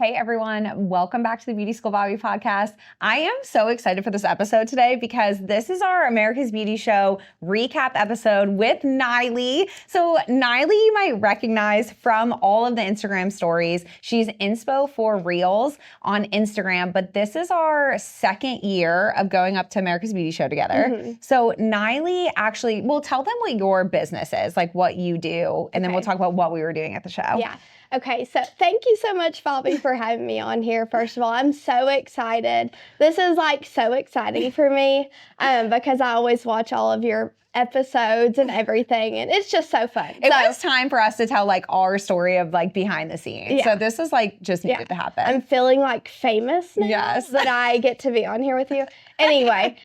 Hey everyone, welcome back to the Beauty School Bobbi podcast. I am so excited for this episode today because this is our America's Beauty Show recap episode with Nyalee. So Nyalee you might recognize from all of the Instagram stories. She's inspo for Reels on Instagram, but this is our second year of going up to America's Beauty Show together. So Nyalee actually, we'll tell them what your business is, like what you do, and then we'll talk about what we were doing at the show. Yeah. Okay, so thank you so much, Bobbi, for having me on here. First of all, I'm so excited. This is like so exciting for me because I always watch all of your episodes and everything, and it's just so fun. It was time for us to tell like our story of like behind the scenes. Yeah. So this is like just needed to happen. I'm feeling like famous now that I get to be on here with you. Anyway.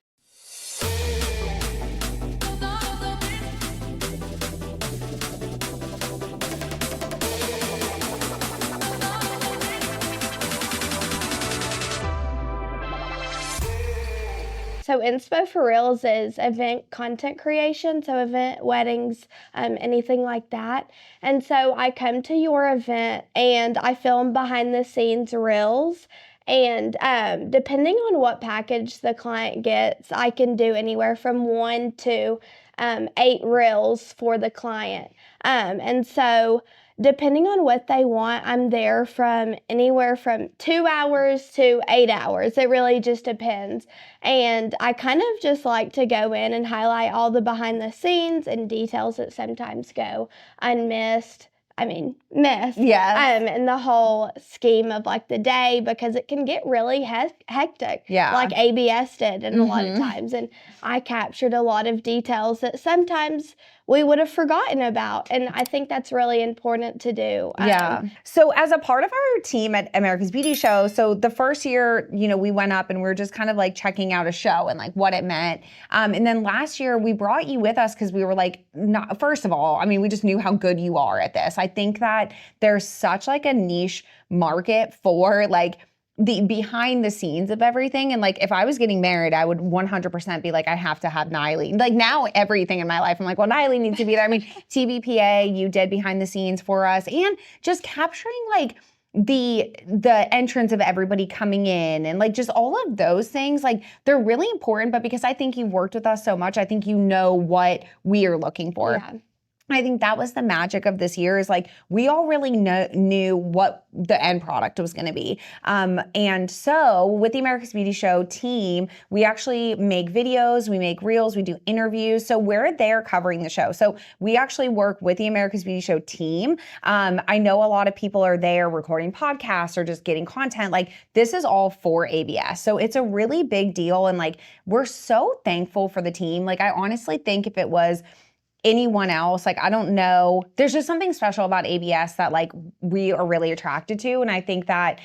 So Inspo for Reels is event content creation, so event, weddings, anything like that. And so I come to your event and I film behind the scenes reels. And depending on what package the client gets, I can do anywhere from 1 to 8 reels for the client. And so depending on what they want, I'm there from anywhere from 2 hours to 8 hours. It really just depends. And I kind of just like to go in and highlight all the behind the scenes and details that sometimes go unmissed. Missed. Yeah. In the whole scheme of like the day, because it can get really hectic. Yeah. Like ABS did and a lot of times. And I captured a lot of details that sometimes we would have forgotten about. And I think that's really important to do. So as a part of our team at America's Beauty Show, so the first year, we went up and we were just kind of like checking out a show and like what it meant. And then last year we brought you with us because we were like, first of all, we just knew how good you are at this. I think that there's such like a niche market for like the behind the scenes of everything. And like, if I was getting married, I would 100% be like, I have to have Nyalee. Like now everything in my life, I'm like, well, Nyalee needs to be there. TBPA, you did behind the scenes for us and just capturing like the entrance of everybody coming in and like just all of those things, like they're really important. But because I think you've worked with us so much, I think you know what we are looking for. Yeah. I think that was the magic of this year is like we all really knew what the end product was going to be. And so with the America's Beauty Show team, we actually make videos, we make reels, we do interviews. So we're there covering the show. So we actually work with the America's Beauty Show team. I know a lot of people are there recording podcasts or just getting content. Like this is all for ABS. So it's a really big deal. And like, we're so thankful for the team. Like I honestly think if it was anyone else, like I don't know, there's just something special about ABS that like we are really attracted to. And I think that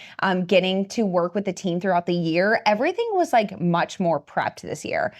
getting to work with the team throughout the year, everything was like much more prepped this year.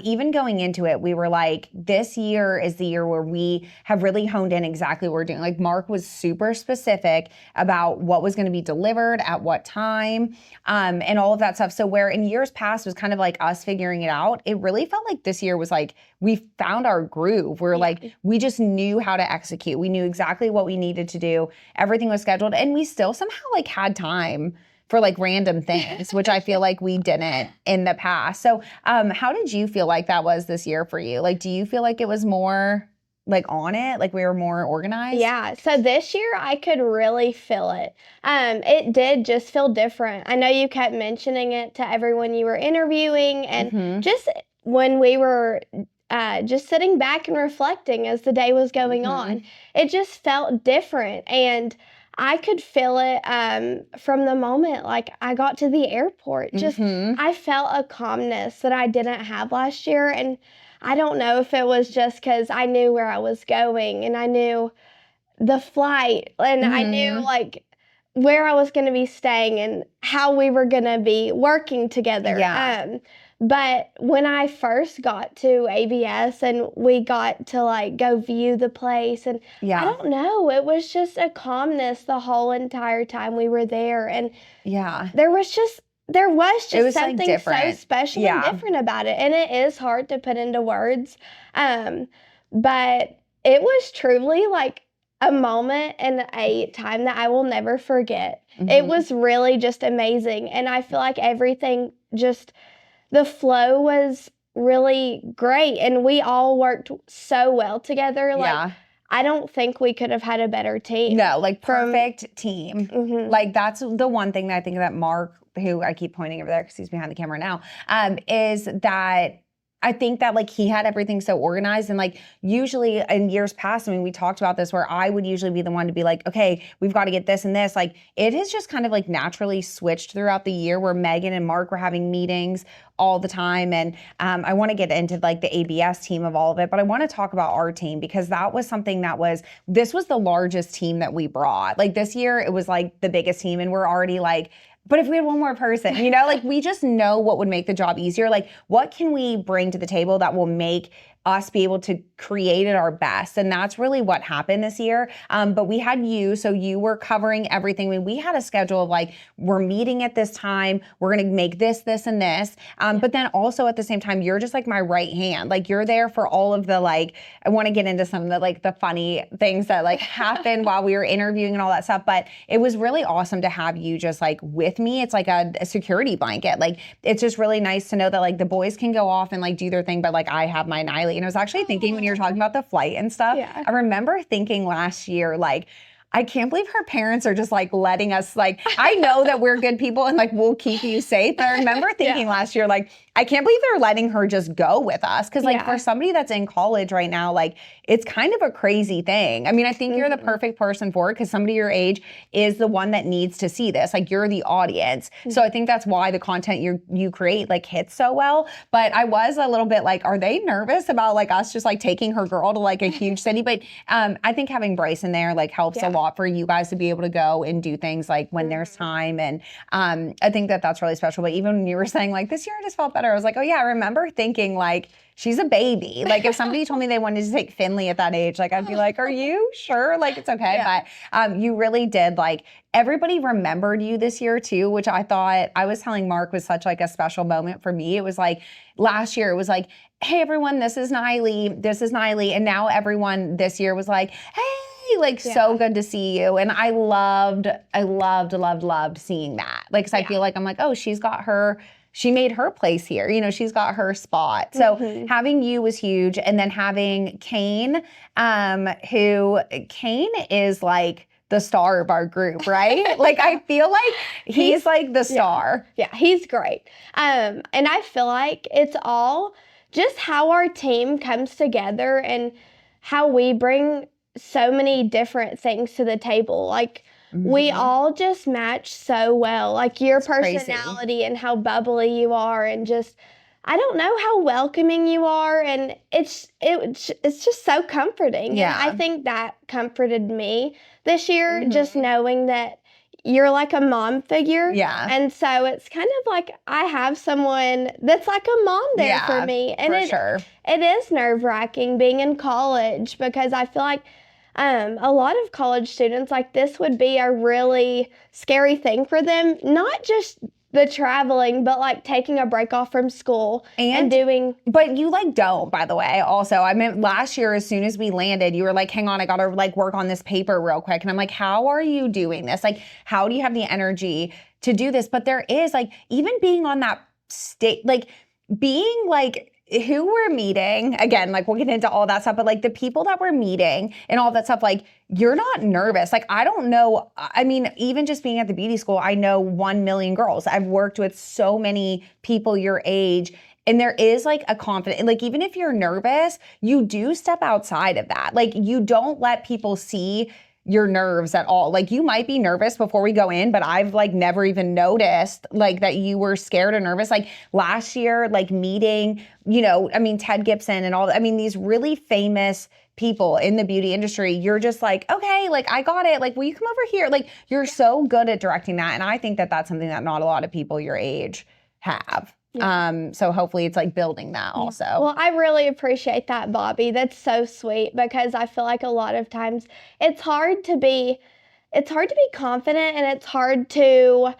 Even going into it, we were like, this year is the year where we have really honed in exactly what we're doing. Like Mark was super specific about what was going to be delivered at what time and all of that stuff. So where in years past was kind of like us figuring it out, it really felt like this year was like, we found our groove. We're like, we just knew how to execute. We knew exactly what we needed to do. Everything was scheduled and we still somehow like had time for like random things, which I feel like we didn't in the past. So how did you feel like that was this year for you? Like, do you feel like it was more like on it? Like we were more organized? Yeah. So this year I could really feel it. It did just feel different. I know you kept mentioning it to everyone you were interviewing and just when we were just sitting back and reflecting as the day was going on. It just felt different. And I could feel it from the moment like I got to the airport. Just I felt a calmness that I didn't have last year. And I don't know if it was just because I knew where I was going and I knew the flight and I knew like where I was going to be staying and how we were going to be working together. But when I first got to ABS and we got to like go view the place and I don't know, it was just a calmness the whole entire time we were there. And there was just something like so special and different about it. And it is hard to put into words. But it was truly like a moment and a time that I will never forget. It Mhm. was really just amazing. And I feel like everything just, the flow was really great. And we all worked so well together. Like, Yeah. I don't think we could have had a better team. No, like perfect team. Mhm. Like that's the one thing that I think that Mark, who I keep pointing over there because he's behind the camera now, is that I think that like he had everything so organized, and like usually in years past, I mean, we talked about this where I would usually be the one to be like, okay, we've got to get this and this. Like it has just kind of like naturally switched throughout the year where Megan and Mark were having meetings all the time. And I want to get into like the ABS team of all of it, but I want to talk about our team because that was something that this was the largest team that we brought. Like this year, it was like the biggest team, and we're already like, but if we had one more person, you know, like we just know what would make the job easier. Like what can we bring to the table that will make us be able to create at our best? And that's really what happened this year. But we had you, so you were covering everything. I mean, we had a schedule of like, we're meeting at this time, we're going to make this, this, and this. But then also at the same time, you're just like my right hand. Like you're there for all of the, like, I want to get into some of the, like the funny things that like happened while we were interviewing and all that stuff. But it was really awesome to have you just like with me. It's like a security blanket. Like, it's just really nice to know that like the boys can go off and like do their thing, but like I have my Nyalee. And I was actually thinking when you were talking about the flight and stuff, I remember thinking last year, like, I can't believe her parents are just like letting us, like, I know that we're good people and like we'll keep you safe. But I remember thinking last year, like, I can't believe they're letting her just go with us. Cause like for somebody that's in college right now, like it's kind of a crazy thing. I mean, I think you're the perfect person for it because somebody your age is the one that needs to see this. Like you're the audience. So I think that's why the content you create like hits so well. But I was a little bit like, are they nervous about like us just like taking her girl to like a huge city? But I think having Bryce in there like helps a lot for you guys to be able to go and do things like when there's time. And I think that that's really special. But even when you were saying like this year I just felt better, I was like, oh yeah, I remember thinking like she's a baby. Like if somebody told me they wanted to take Finley at that age, like I'd be like, are you sure? Like it's okay. But you really did, like everybody remembered you this year too, which I thought, I was telling Mark was such like a special moment for me. It was like last year it was like, hey everyone, this is Nyalee, this is Nyalee. And now everyone this year was like, hey, like so good to see you. And I loved seeing that. Like, cause I feel like I'm like, oh, she made her place here. You know, she's got her spot. So having you was huge. And then having Kane, who Kane is like the star of our group, right? Like I feel like he's like the star. Yeah, he's great. And I feel like it's all just how our team comes together and how we bring so many different things to the table. Like we all just match so well. Like your personality and how bubbly you are, and just I don't know how welcoming you are, and it's just so comforting. Yeah. And I think that comforted me this year, just knowing that you're like a mom figure. Yeah. And so it's kind of like I have someone that's like a mom there for me. And it is nerve-wracking being in college, because I feel like a lot of college students, like this would be a really scary thing for them, not just the traveling, but like taking a break off from school and doing. But you like don't, by the way, also. I mean, last year, as soon as we landed, you were like, hang on, I gotta like work on this paper real quick. And I'm like, how are you doing this? Like, how do you have the energy to do this? But there is like, even being on that state, like being like, who we're meeting, again, like we'll get into all that stuff, but like the people that we're meeting and all that stuff, like you're not nervous. Like, I don't know. I mean, even just being at the beauty school, I know 1 million girls. I've worked with so many people your age, and there is like a confidence, like even if you're nervous, you do step outside of that. Like you don't let people see your nerves at all. Like you might be nervous before we go in, but I've like never even noticed like that you were scared or nervous. Like last year, like meeting, you know, I mean, Ted Gibson and all, I mean, these really famous people in the beauty industry, you're just like, okay, like I got it. Like, will you come over here? Like you're so good at directing that. And I think that that's something that not a lot of people your age have. So hopefully it's like building that also. Well, I really appreciate that, Bobbi. That's so sweet, because I feel like a lot of times it's hard to be confident, and it's hard to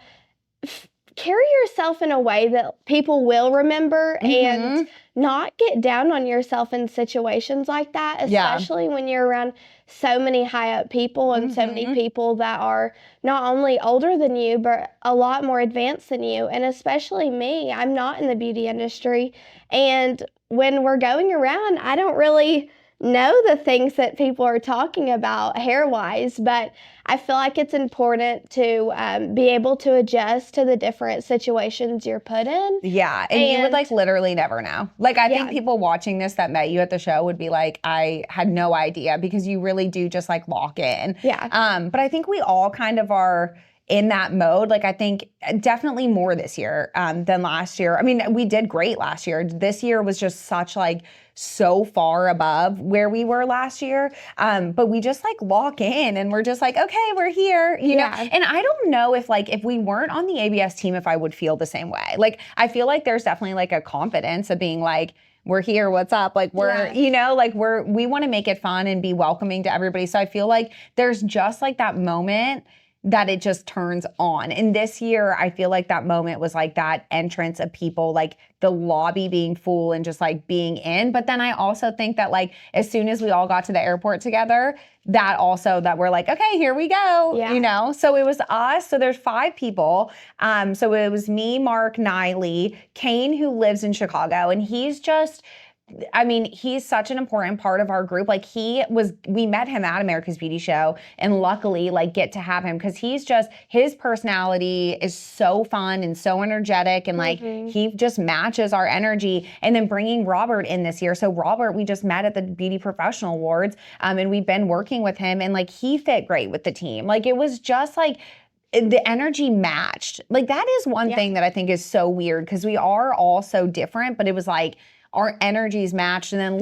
carry yourself in a way that people will remember and not get down on yourself in situations like that, especially when you're around so many high up people and so many people that are not only older than you, but a lot more advanced than you. And especially me, I'm not in the beauty industry. And when we're going around, I don't really know the things that people are talking about hair wise, but I feel like it's important to be able to adjust to the different situations you're put in. Yeah, and you would like literally never know. Like I think people watching this that met you at the show would be like, I had no idea, because you really do just like lock in. Yeah. But I think we all kind of are in that mode. Like I think definitely more this year than last year. I mean, we did great last year. This year was just such like so far above where we were last year. But we just like lock in and we're just like, okay, we're here, you know? And I don't know if like, if we weren't on the ABS team, if I would feel the same way. Like, I feel like there's definitely like a confidence of being like, we're here, what's up? Like we're, you know, like we want to make it fun and be welcoming to everybody. So I feel like there's just like that moment that it just turns on. And this year, I feel like that moment was like that entrance of people, like the lobby being full and just like being in. But then I also think that like, as soon as we all got to the airport together, that also that we're like, okay, here we go, you know? So it was us. So there's 5 people. So it was me, Mark, Nyalee, Kane, who lives in Chicago. And he's just, I mean, he's such an important part of our group. Like we met him at America's Beauty Show, and luckily like get to have him because he's just, his personality is so fun and so energetic, and like he just matches our energy. And then bringing Robert in this year. So Robert, we just met at the Beauty Professional Awards, and we've been working with him, and like he fit great with the team. Like it was just like, the energy matched. Like that is one thing that I think is so weird, because we are all so different, but it was like, our energies matched. And then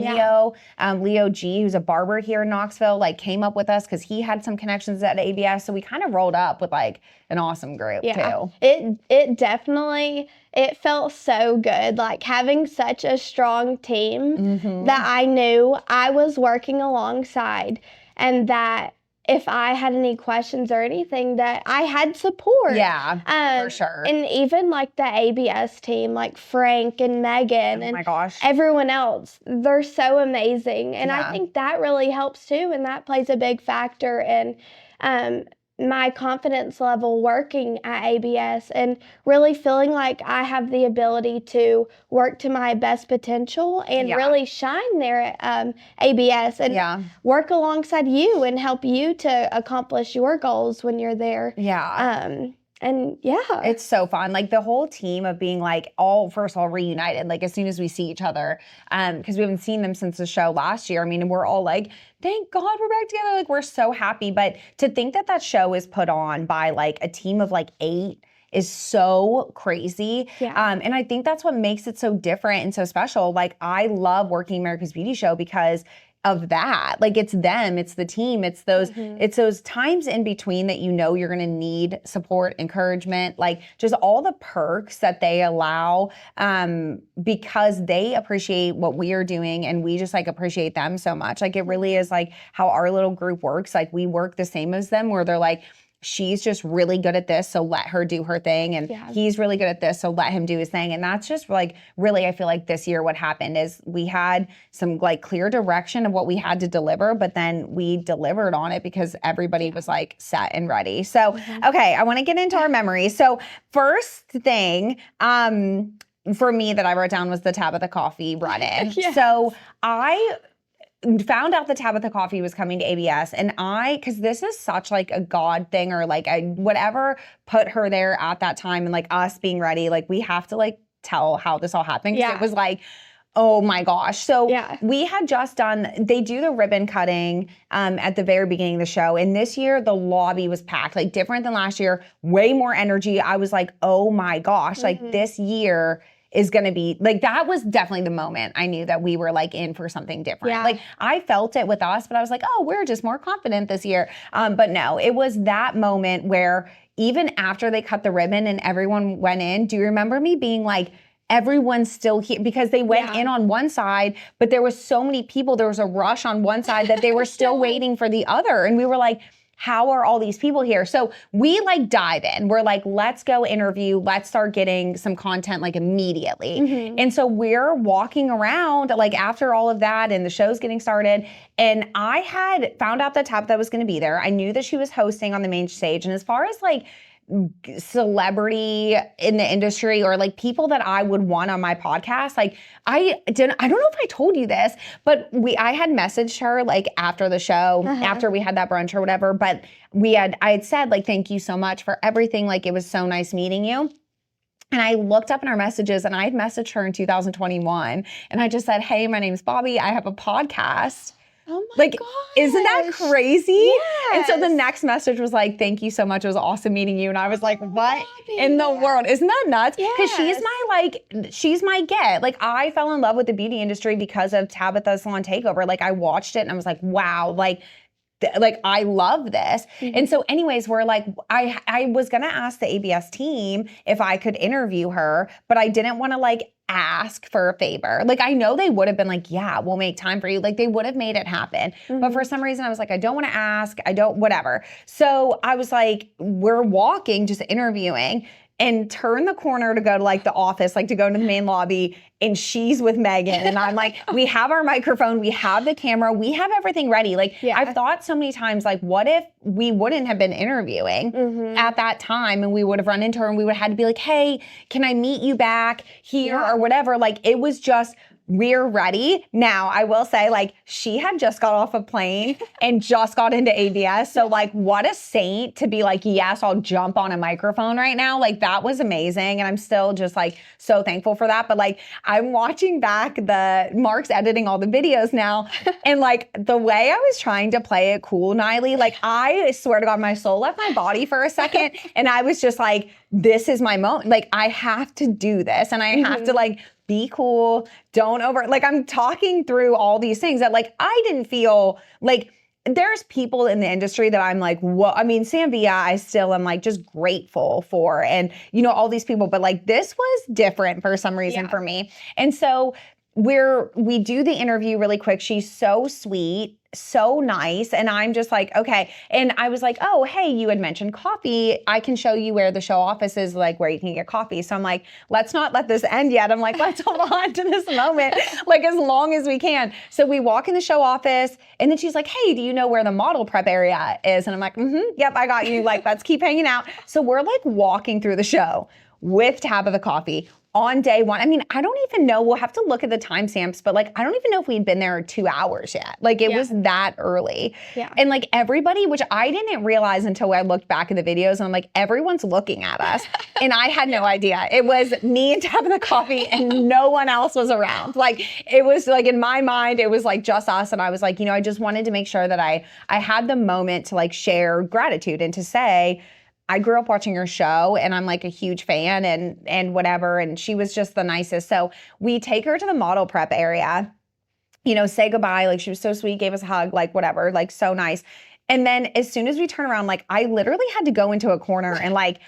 Leo G, who's a barber here in Knoxville, like came up with us because he had some connections at ABS. So we kind of rolled up with like an awesome group too. It definitely, it felt so good. Like having such a strong team that I knew I was working alongside, and that if I had any questions or anything, that I had support. Yeah, for sure. And even like the ABS team, like Frank and Megan and everyone else, they're so amazing. And I think that really helps too. And that plays a big factor in my confidence level working at ABS, and really feeling like I have the ability to work to my best potential and really shine there at ABS and work alongside you and help you to accomplish your goals when you're there. And it's so fun. Like the whole team of being like first of all reunited, like as soon as we see each other, because we haven't seen them since the show last year. I mean, we're all like, thank God we're back together. Like we're so happy. But to think that that show is put on by like a team of like 8 is so crazy. And I think that's what makes it so different and so special. Like I love working America's Beauty Show because of that. Like it's them, it's the team, it's those times in between that you know you're gonna need support, encouragement, like just all the perks that they allow, because they appreciate what we are doing and we just like appreciate them so much. Like it really is like how our little group works. Like we work the same as them, where they're like, she's just really good at this, so let her do her thing. And he's really good at this, so let him do his thing. And that's just like, really, I feel like this year what happened is we had some like clear direction of what we had to deliver, but then we delivered on it because everybody was like set and ready. So, okay, I want to get into our memories. So first thing, for me that I wrote down was the Tabitha Coffee run-in. So I found out the Tabitha Coffee was coming to ABS, and because this is such like a God thing, or like whatever put her there at that time, and like us being ready, like we have to like tell how this all happened, because it was like, oh my gosh. So we had just they do the ribbon cutting at the very beginning of the show, and this year the lobby was packed, like different than last year, way more energy. I was like, oh my gosh, like this year is going to be, like, that was definitely the moment I knew that we were, like, in for something different. Like, I felt it with us, but I was like, oh, we're just more confident this year. But no, it was that moment where even after they cut the ribbon and everyone went in, do you remember me being like, everyone's still here? Because they went in on one side, but there was so many people, there was a rush on one side that they were still waiting for the other. And we were like, how are all these people here? So we like dive in. We're like, let's go interview. Let's start getting some content like immediately. Mm-hmm. And so we're walking around like after all of that and the show's getting started. And I had found out that Tabitha was going to be there. I knew that she was hosting on the main stage. And as far as like celebrity in the industry or like people that I would want on my podcast, like I don't know if I told you this, but I had messaged her like after the show, after we had that brunch or whatever, but I had said like, thank you so much for everything. Like it was so nice meeting you. And I looked up in our messages and I had messaged her in 2021 and I just said, hey, my name's Bobbi. I have a podcast. Oh my gosh. Isn't that crazy? Yes. And so the next message was like, thank you so much. It was awesome meeting you. And I was like, what in the world? Isn't that nuts? Because she's my get. Like I fell in love with the beauty industry because of Tabitha's Salon Takeover. Like I watched it and I was like, wow, like I love this. Mm-hmm. And so anyways, we're like, I was going to ask the ABS team if I could interview her, but I didn't want to like ask for a favor. Like I know they would have been like, yeah, we'll make time for you. Like they would have made it happen. Mm-hmm. But for some reason I was like, I don't want to ask. Whatever. So I was like, we're walking, just interviewing, and turn the corner to go to like the office, like to go to the main lobby, and she's with Megan. And I'm like, we have our microphone, we have the camera, we have everything ready. Like I've thought so many times, like what if we wouldn't have been interviewing at that time and we would have run into her and we would have had to be like, hey, can I meet you back here or whatever? Like it was just, we're ready. Now, I will say, like, she had just got off a plane and just got into ABS. So, like, what a saint to be like, yes, I'll jump on a microphone right now. Like, that was amazing. And I'm still just, like, so thankful for that. But, like, I'm watching back Mark's editing all the videos now. And, like, the way I was trying to play it cool, Nyalee, like, I swear to God, my soul left my body for a second. And I was just like, this is my moment. Like, I have to do this. And I have to, like, be cool, like I'm talking through all these things that like I didn't feel like there's people in the industry that I'm like, what? I mean, Sam Villa, I still am like just grateful for, and you know, all these people, but like this was different for some reason for me. And so we do the interview really quick. She's so sweet, so nice. And I'm just like, okay. And I was like, oh, hey, you had mentioned coffee. I can show you where the show office is, like where you can get coffee. So I'm like, let's not let this end yet. I'm like, let's hold on to this moment, like as long as we can. So we walk in the show office and then she's like, hey, do you know where the model prep area is? And I'm like, yep, I got you. Like, let's keep hanging out. So we're like walking through the show with Tabitha Coffee on day one. I mean, I don't even know. We'll have to look at the timestamps, but like, I don't even know if we'd been there 2 hours yet. Like it was that early. Yeah. And like everybody, which I didn't realize until I looked back at the videos, and I'm like, everyone's looking at us. And I had no idea. It was me and Tabitha Coffee and no one else was around. Like it was like in my mind, it was like just us. And I was like, you know, I just wanted to make sure that I had the moment to like share gratitude and to say, I grew up watching her show and I'm like a huge fan and whatever. And she was just the nicest. So we take her to the model prep area, you know, say goodbye. Like she was so sweet, gave us a hug, like whatever, like so nice. And then as soon as we turn around, like I literally had to go into a corner and like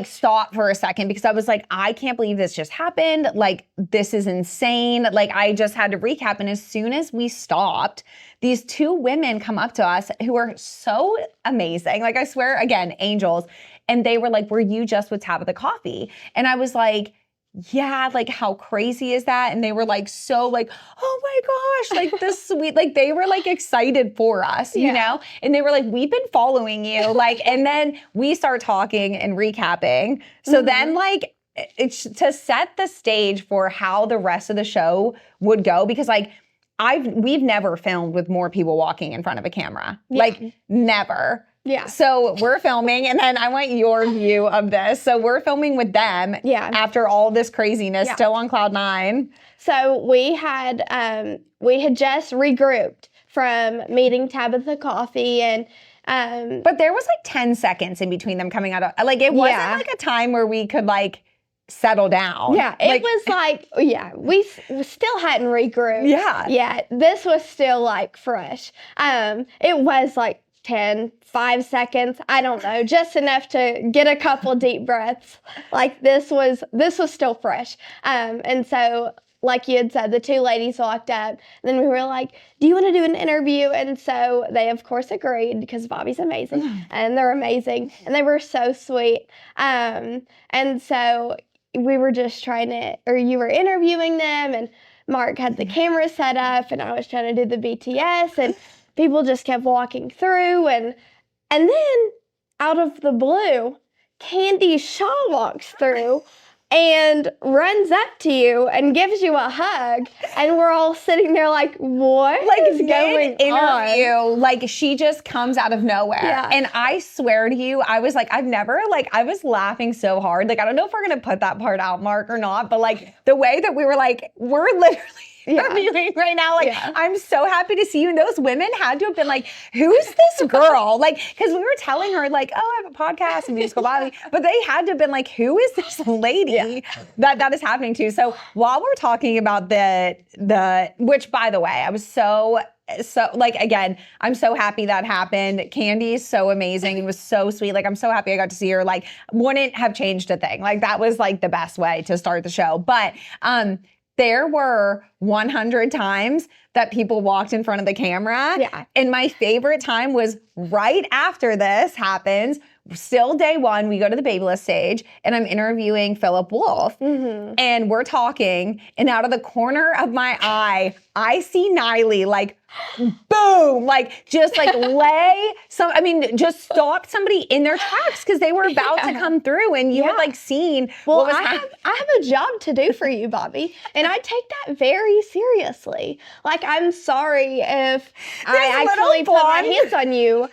stop for a second because I was like, I can't believe this just happened. Like, this is insane. Like, I just had to recap. And as soon as we stopped, these 2 women come up to us who are so amazing. Like, I swear, again, angels. And they were like, were you just with Tabitha Coffee? And I was like, yeah, like how crazy is that? And they were like, so like, oh my gosh, like this sweet, like they were like excited for us, you know? And they were like, we've been following you. Like, and then we start talking and recapping. So then like, it's to set the stage for how the rest of the show would go, because like, we've never filmed with more people walking in front of a camera, like never. Yeah. So we're filming, and then I want your view of this. So we're filming with them after all this craziness, still on cloud 9. So we had just regrouped from meeting Tabitha Coffee, and but there was like 10 seconds in between them coming out of, like it wasn't like a time where we could like settle down. Yeah, it was like, we still hadn't regrouped. Yeah, this was still like fresh. It was like 5 seconds, I don't know, just enough to get a couple deep breaths. Like this was still fresh. And so like you had said, the two ladies walked up, and then we were like, do you want to do an interview? And so they, of course, agreed because Bobbi's amazing, and they're amazing, and they were so sweet. And so we were just you were interviewing them, and Mark had the camera set up, and I was trying to do the BTS, and people just kept walking through, and then out of the blue, Candy Shaw walks through and runs up to you and gives you a hug, and we're all sitting there like, what is going on? Like, she just comes out of nowhere. Yeah. And I swear to you, I was like, I was laughing so hard. Like, I don't know if we're going to put that part out, Mark, or not, but like the way that we were like, we're literally interviewing right now. Like, I'm so happy to see you. And those women had to have been like, who's this girl? Like, because we were telling her like, oh, I have a podcast and Musical Bobbi, but they had to have been like, who is this lady that is happening to? So while we're talking about the which, by the way, I was so like, again, I'm so happy that happened. Candy is so amazing. It was so sweet. Like, I'm so happy I got to see her. Like, wouldn't have changed a thing. Like, that was like the best way to start the show. But there were 100 times that people walked in front of the camera. Yeah. And my favorite time was right after this happens. Still day one, we go to the Babyless stage, and I'm interviewing Philip Wolf. Mm-hmm. And we're talking, and out of the corner of my eye, I see Nyalee like, boom, like just like just stop somebody in their tracks because they were about to come through, and you had like seen well, I have a job to do for you, Bobbi, and I take that very seriously. Like, I'm sorry if I actually put my hands on you.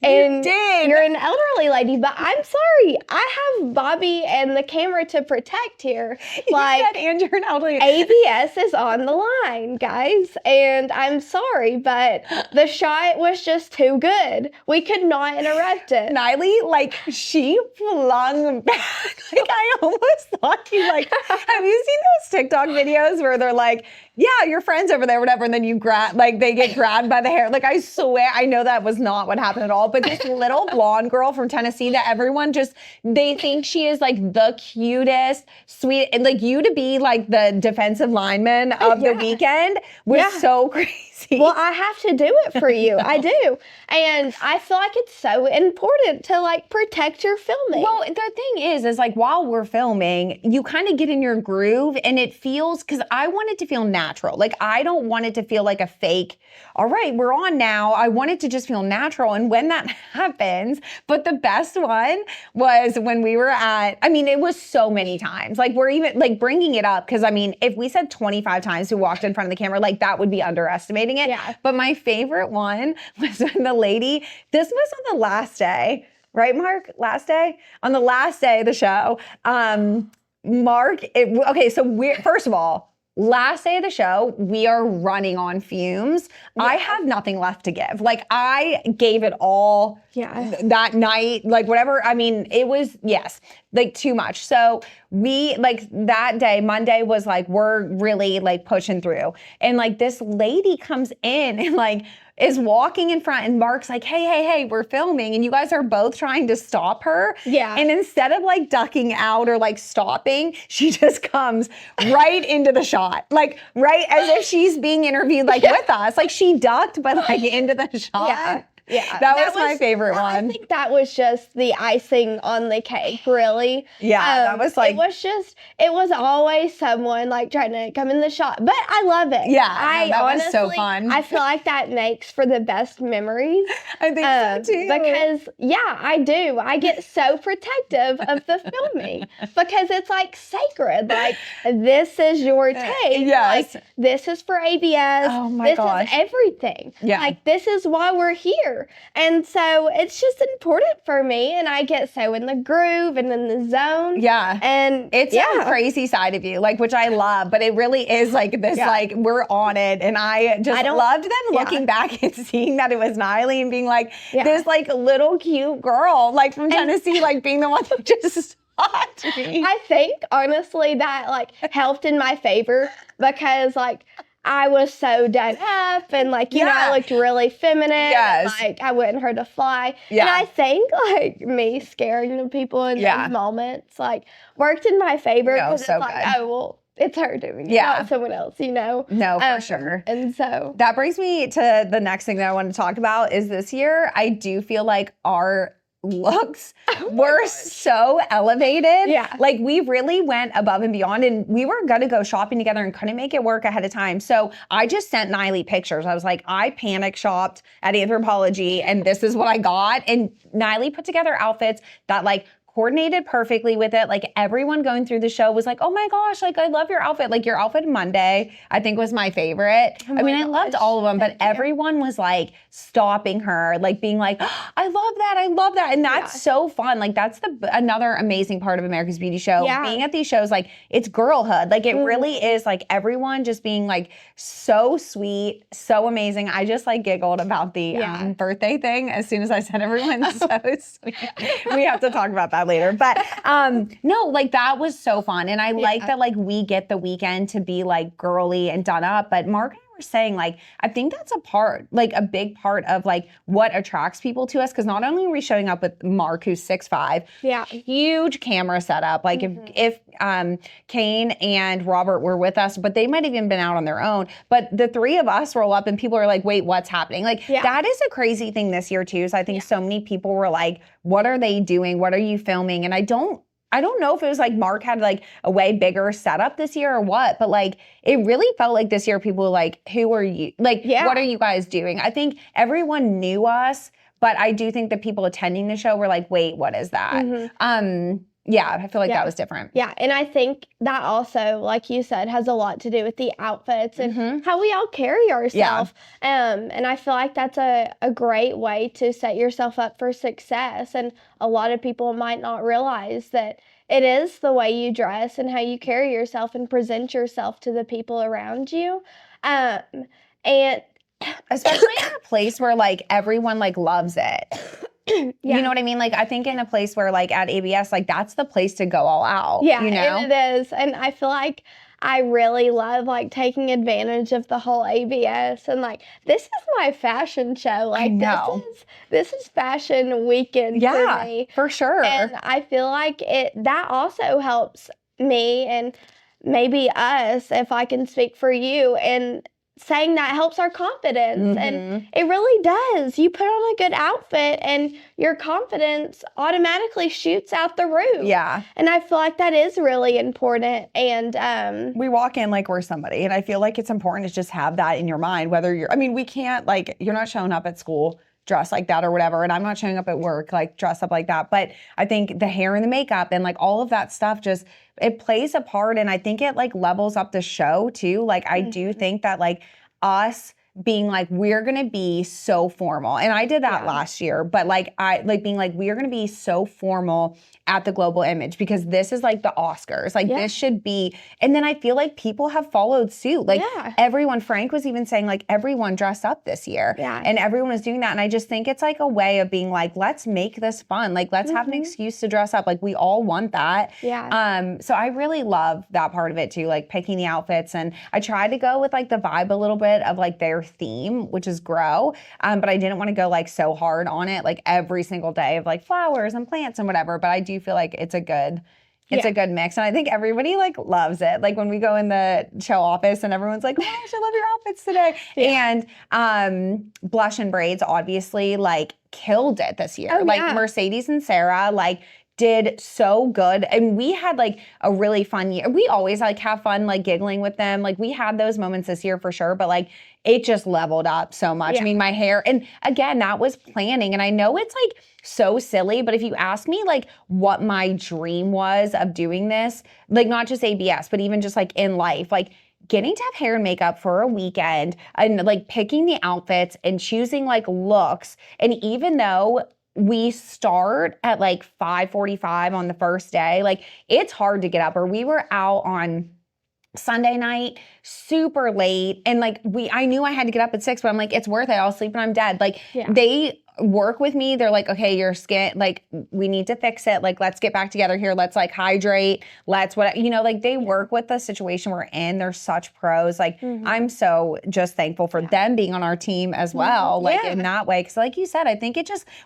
And you're an elderly lady, but I'm sorry. I have Bobbi and the camera to protect here. Like, and you're an elderly. ABS is on the line, guys. And I'm sorry, but the shot was just too good. We could not interrupt it. Nyalee, like, she flung back. Like, I almost thought you, like, have you seen those TikTok videos where they're like, yeah, your friend's over there, whatever, and then they get grabbed by the hair. Like, I swear, I know that was not what happened at all, but this little blonde girl from Tennessee that everyone they think she is like the cutest, sweet, and like you to be like the defensive lineman of the weekend was so crazy. Well, I have to do it for you. I do. And I feel like it's so important to like protect your filming. Well, the thing is like while we're filming, you kind of get in your groove, and it feels, because I want it to feel natural. Like, I don't want it to feel like a fake, all right, we're on now. I want it to just feel natural. And when that happens, but the best one was when we were it was so many times. Like, we're even like bringing it up because if we said 25 times who walked in front of the camera, like that would be underestimating it. Yeah. But my favorite one was when the lady, this was on the last day, right, Mark? Last day? On the last day of the show, first of all, last day of the show, we are running on fumes. Yeah. I have nothing left to give. Like, I gave it all that night, like whatever. It was, like too much. So we, like that day, Monday was like, we're really like pushing through. And like this lady comes in and like is walking in front, and Mark's like, hey, we're filming. And you guys are both trying to stop her. Yeah. And instead of like ducking out or like stopping, she just comes right into the shot. Like, right as if she's being interviewed like with us. Like, she ducked, but like into the shot. Yeah. Yeah, that was my favorite one. I think that was just the icing on the cake, really. Yeah, that was like... It was always someone like trying to come in the shot, but I love it. Yeah, that was so fun. I feel like that makes for the best memories. I think so too. Because, I do. I get so protective of the filming because it's like sacred. Like, this is your take. Yes. Like, this is for ABS. Oh my gosh. This is everything. Yeah. Like, this is why we're here. And so it's just important for me, and I get so in the groove and in the zone. Yeah. And it's a crazy side of you, like, which I love, but it really is like this, like, we're on it. And I just loved them looking back and seeing that it was Nyalee and being like, this like little cute girl, like from Tennessee, like being the one that just taught me. I think honestly that like helped in my favor because like I was so done up and like, you know, I looked really feminine. Yes. And, like I wouldn't hurt a fly. Yeah. And I think like me scaring the people in those moments like worked in my favor. No, Because so it's like, good. oh, well, it's her doing it, Yeah. not someone else, you know? No, for sure. And so That brings me to the next thing that I want to talk about is this year, I do feel like our looks were so elevated. Yeah. Like we really went above and beyond, and we were gonna go shopping together and couldn't make it work ahead of time. So I just sent Nyalee pictures. I was like, I panic shopped at Anthropologie and this is what I got. And Nyalee put together outfits that like coordinated perfectly with it. Like everyone going through the show was like, oh my gosh, like I love your outfit. Like your outfit Monday, I think was my favorite. Oh I mean, my I loved gosh, all of them, but thank you. everyone was like stopping her, like being like, oh, I love that. I love that. And that's so fun. Like that's another amazing part of America's Beauty Show. Yeah. Being at these shows, like it's girlhood. Like it really is like everyone just being like so sweet, so amazing. I just like giggled about the birthday thing as soon as I said everyone's so sweet. We have to talk about that later. But no, like that was so fun. And I like that like we get the weekend to be like girly and done up. But Mark and I were saying like, I think that's a big part of like what attracts people to us. Cause not only are we showing up with Mark, who's 6'5", huge camera setup. Like if Kane and Robert were with us, but they might have even been out on their own. But the three of us roll up and people are like, wait, what's happening? Like that is a crazy thing this year too. So I think so many people were like, what are they doing? What are you filming? And I don't know if it was like Mark had like a way bigger setup this year or what, but like it really felt like this year people were like, who are you? Like, what are you guys doing? I think everyone knew us, but I do think the people attending the show were like, wait, what is that? Yeah, I feel like that was different. Yeah, and I think that also, like you said, has a lot to do with the outfits and how we all carry ourselves. And I feel like that's a great way to set yourself up for success. And a lot of people might not realize that it is the way you dress and how you carry yourself and present yourself to the people around you. And especially in a place where like everyone like loves it. You know what I mean? Like I think in a place where like at ABS, like that's the place to go all out. Yeah, you know? and it is. And I feel like I really love like taking advantage of the whole ABS and like this is my fashion show. Like this is fashion weekend for me. For sure. And I feel like that also helps me and maybe us, if I can speak for you, and saying that helps our confidence. And it really does. You put on a good outfit and your confidence automatically shoots out the roof. Yeah. And I feel like that is really important. And we walk in like we're somebody. And I feel like it's important to just have that in your mind, whether we can't like, you're not showing up at school dressed like that or whatever. And I'm not showing up at work like dressed up like that. But I think the hair and the makeup and like all of that stuff just, it plays a part. And I think it like levels up the show too. Like I do think that like us being like, we're going to be so formal. And I did that last year, but like I like being like, we're going to be so formal at the Global Image because this is like the Oscars. Like this should be. And then I feel like people have followed suit. Like everyone, Frank was even saying like everyone dressed up this year and everyone was doing that. And I just think it's like a way of being like, let's make this fun. Like let's have an excuse to dress up. Like we all want that. So I really love that part of it too, like picking the outfits. And I tried to go with like the vibe a little bit of like their theme, which is grow. But I didn't want to go like so hard on it, like every single day of like flowers and plants and whatever. But I do feel like it's a good mix. And I think everybody like loves it. Like when we go in the show office and everyone's like, oh my gosh, I love your outfits today. And blush and braids obviously like killed it this year. Mercedes and Sarah like did so good. And we had like a really fun year. We always like have fun like giggling with them. Like we had those moments this year for sure, but like it just leveled up so much. I mean, my hair, and again, that was planning. And I know it's like so silly, but if you ask me like what my dream was of doing this, like not just ABS, but even just like in life, like getting to have hair and makeup for a weekend and like picking the outfits and choosing like looks. And even though we start at like 5:45 on the first day, like it's hard to get up, or we were out on Sunday night, super late. And like I knew I had to get up at 6, but I'm like, it's worth it. I'll sleep when I'm dead. Like they work with me. They're like, okay, your skin, like, we need to fix it. Like, let's get back together here. Let's like hydrate. Let's like they work with the situation we're in. They're such pros. Like, I'm so just thankful for them being on our team as well. Like in that way. Cause like you said, I think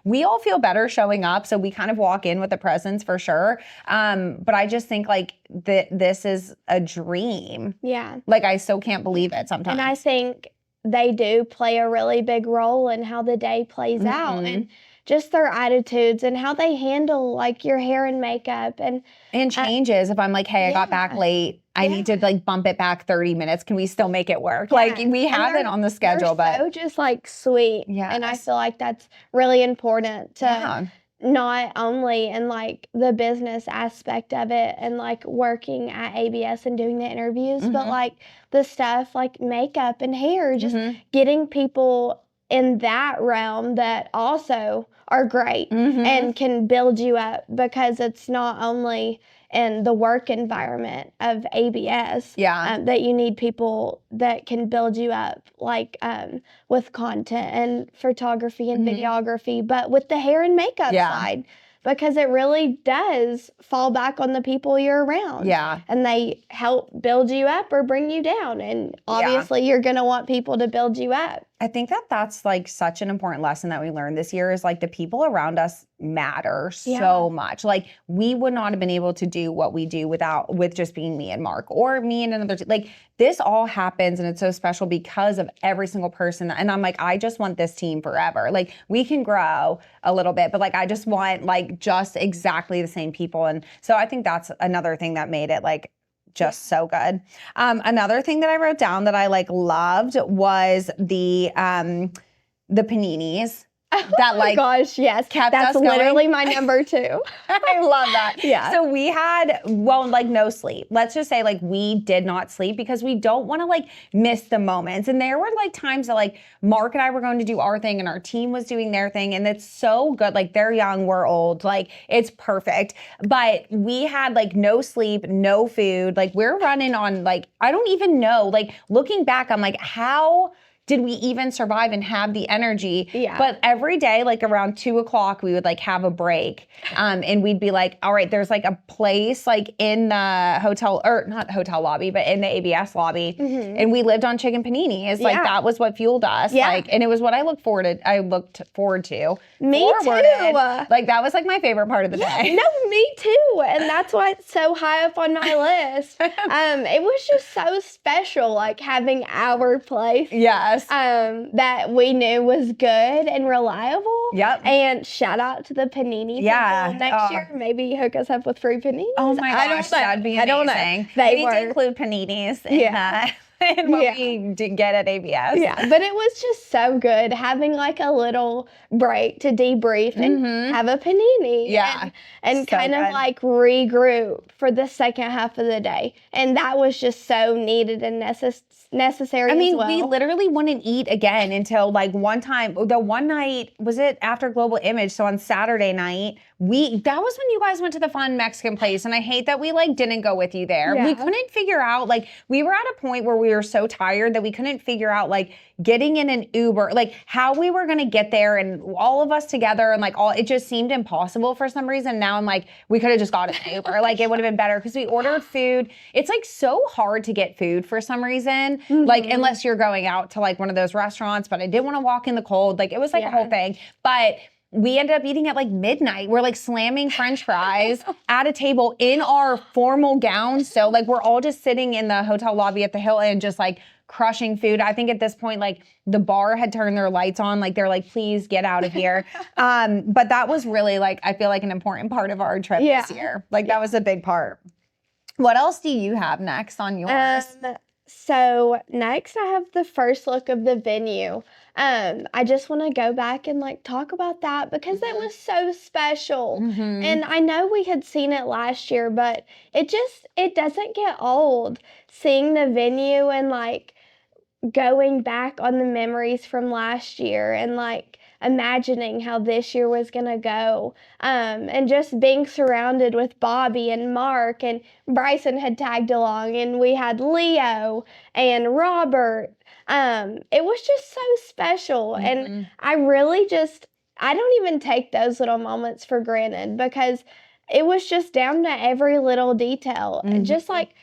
we all feel better showing up. So we kind of walk in with a presence for sure. But I just think like this is a dream. Yeah. Like, I still can't believe it sometimes. And I think they do play a really big role in how the day plays out, and just their attitudes and how they handle like your hair and makeup and changes. If I'm like, hey, I got back late, I need to like bump it back 30 minutes. Can we still make it work? Like, we have it on the schedule, but so just like sweet. Yeah. And I feel like that's really important to not only in like the business aspect of it and like working at ABS and doing the interviews, but like the stuff like makeup and hair, just getting people in that realm that also are great and can build you up, because it's not only in the work environment of ABS that you need people that can build you up, like with content and photography and videography, but with the hair and makeup side, because it really does fall back on the people you're around. Yeah. And they help build you up or bring you down. And obviously you're going to want people to build you up. I think that's like such an important lesson that we learned this year, is like the people around us matter so much. Like, we would not have been able to do what we do with just being me and Mark, or me and another. Like, this all happens, and it's so special because of every single person. And I'm like, I just want this team forever. Like, we can grow a little bit, but like, I just want like just exactly the same people. And so I think that's another thing that made it like just so good. Another thing that I wrote down that I like loved was the paninis. That Oh my gosh, yes. That's literally my number 2. I love that. Yeah. So we had, like no sleep. Let's just say like we did not sleep because we don't want to like miss the moments. And there were like times that like Mark and I were going to do our thing and our team was doing their thing. And it's so good. Like, they're young, we're old. Like, it's perfect. But we had like no sleep, no food. Like, we're running on like, I don't even know. Like, looking back, I'm like, how did we even survive and have the energy? Yeah. But every day, like around 2:00, we would like have a break. And we'd be like, all right, there's like a place like in the hotel, or not hotel lobby, but in the ABS lobby. And we lived on chicken paninis. Like, that was what fueled us. Like, and it was what I looked forward to. Me too. Like, that was like my favorite part of the day. No, me too. And that's why it's so high up on my list. It was just so special, like having our place. Yes. That we knew was good and reliable. Yep. And shout out to the panini people next year. Maybe hook us up with free paninis. Oh my gosh, that'd be amazing. I don't know. We need to include paninis in what we get at ABS. Yeah, but it was just so good having like a little break to debrief and have a panini. Yeah. And So kind of good. like regroup for the second half of the day. And that was just so needed and necessary. I mean, as well. we literally wouldn't eat again until like one night, was it after Global Image? So on Saturday night, that was when you guys went to the fun Mexican place. And I hate that we like didn't go with you there. Yeah. We couldn't figure out, like, we were at a point where we were so tired that we couldn't figure out like getting in an Uber, like how we were going to get there and all of us together and like it just seemed impossible for some reason. Now I'm like, we could have just got an Uber. Like, it would have been better because we ordered food. It's like so hard to get food for some reason, like unless you're going out to like one of those restaurants, but I didn't want to walk in the cold. Like, it was like a whole thing. But we ended up eating at like midnight. We're like slamming French fries at a table in our formal gowns. So like, we're all just sitting in the hotel lobby at the Hilton, just like crushing food. I think at this point, like, the bar had turned their lights on. Like, they're like, please get out of here. But that was really like, I feel like an important part of our trip this year. Like, that was a big part. What else do you have next on yours? So next I have the first look of the venue. I just want to go back and like talk about that because it was so special. And I know we had seen it last year, but it doesn't get old seeing the venue and like going back on the memories from last year and like imagining how this year was going to go. And just being surrounded with Bobbi and Mark, and Bryson had tagged along, and we had Leo and Robert. It was just so special. And I really just I don't even take those little moments for granted because it was just down to every little detail. Just like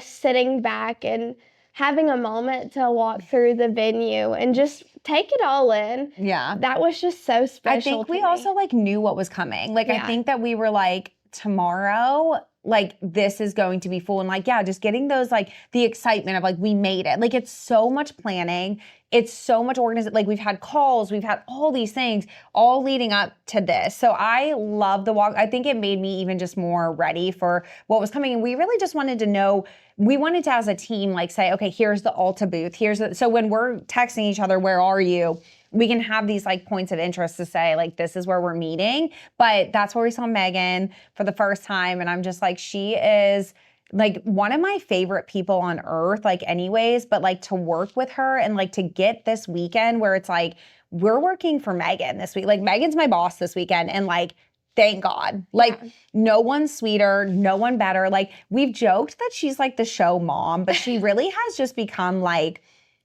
sitting back and having a moment to walk through the venue and just take it all in. Yeah. That was just so special. I think we also like knew what was coming. Like, I think that we were like, tomorrow, like, this is going to be full. And like, yeah, just getting those, like, the excitement of like, we made it. Like, it's so much planning. It's so much organization. Like, we've had calls, we've had all these things all leading up to this. So I love the walk. I think it made me even just more ready for what was coming. And we really just wanted to know, we wanted to, as a team, like say, okay, here's the Ulta booth. So when we're texting each other, where are you? We can have these like points of interest to say like, this is where we're meeting. But that's where we saw Megan for the first time. And I'm just like, she is like one of my favorite people on earth, like anyways, but like to work with her and like to get this weekend where it's like, we're working for Megan this week. Like, Megan's my boss this weekend. And like, thank God. Like, no one's sweeter, no one better. Like, we've joked that she's like the show mom, but she really has just become like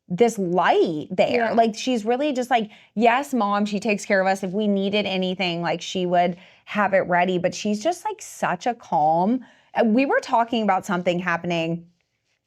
this light there. Yeah. Like, she's really just like, yes, mom, she takes care of us. If we needed anything, like, she would have it ready. But she's just like such a calm. We were talking about something happening.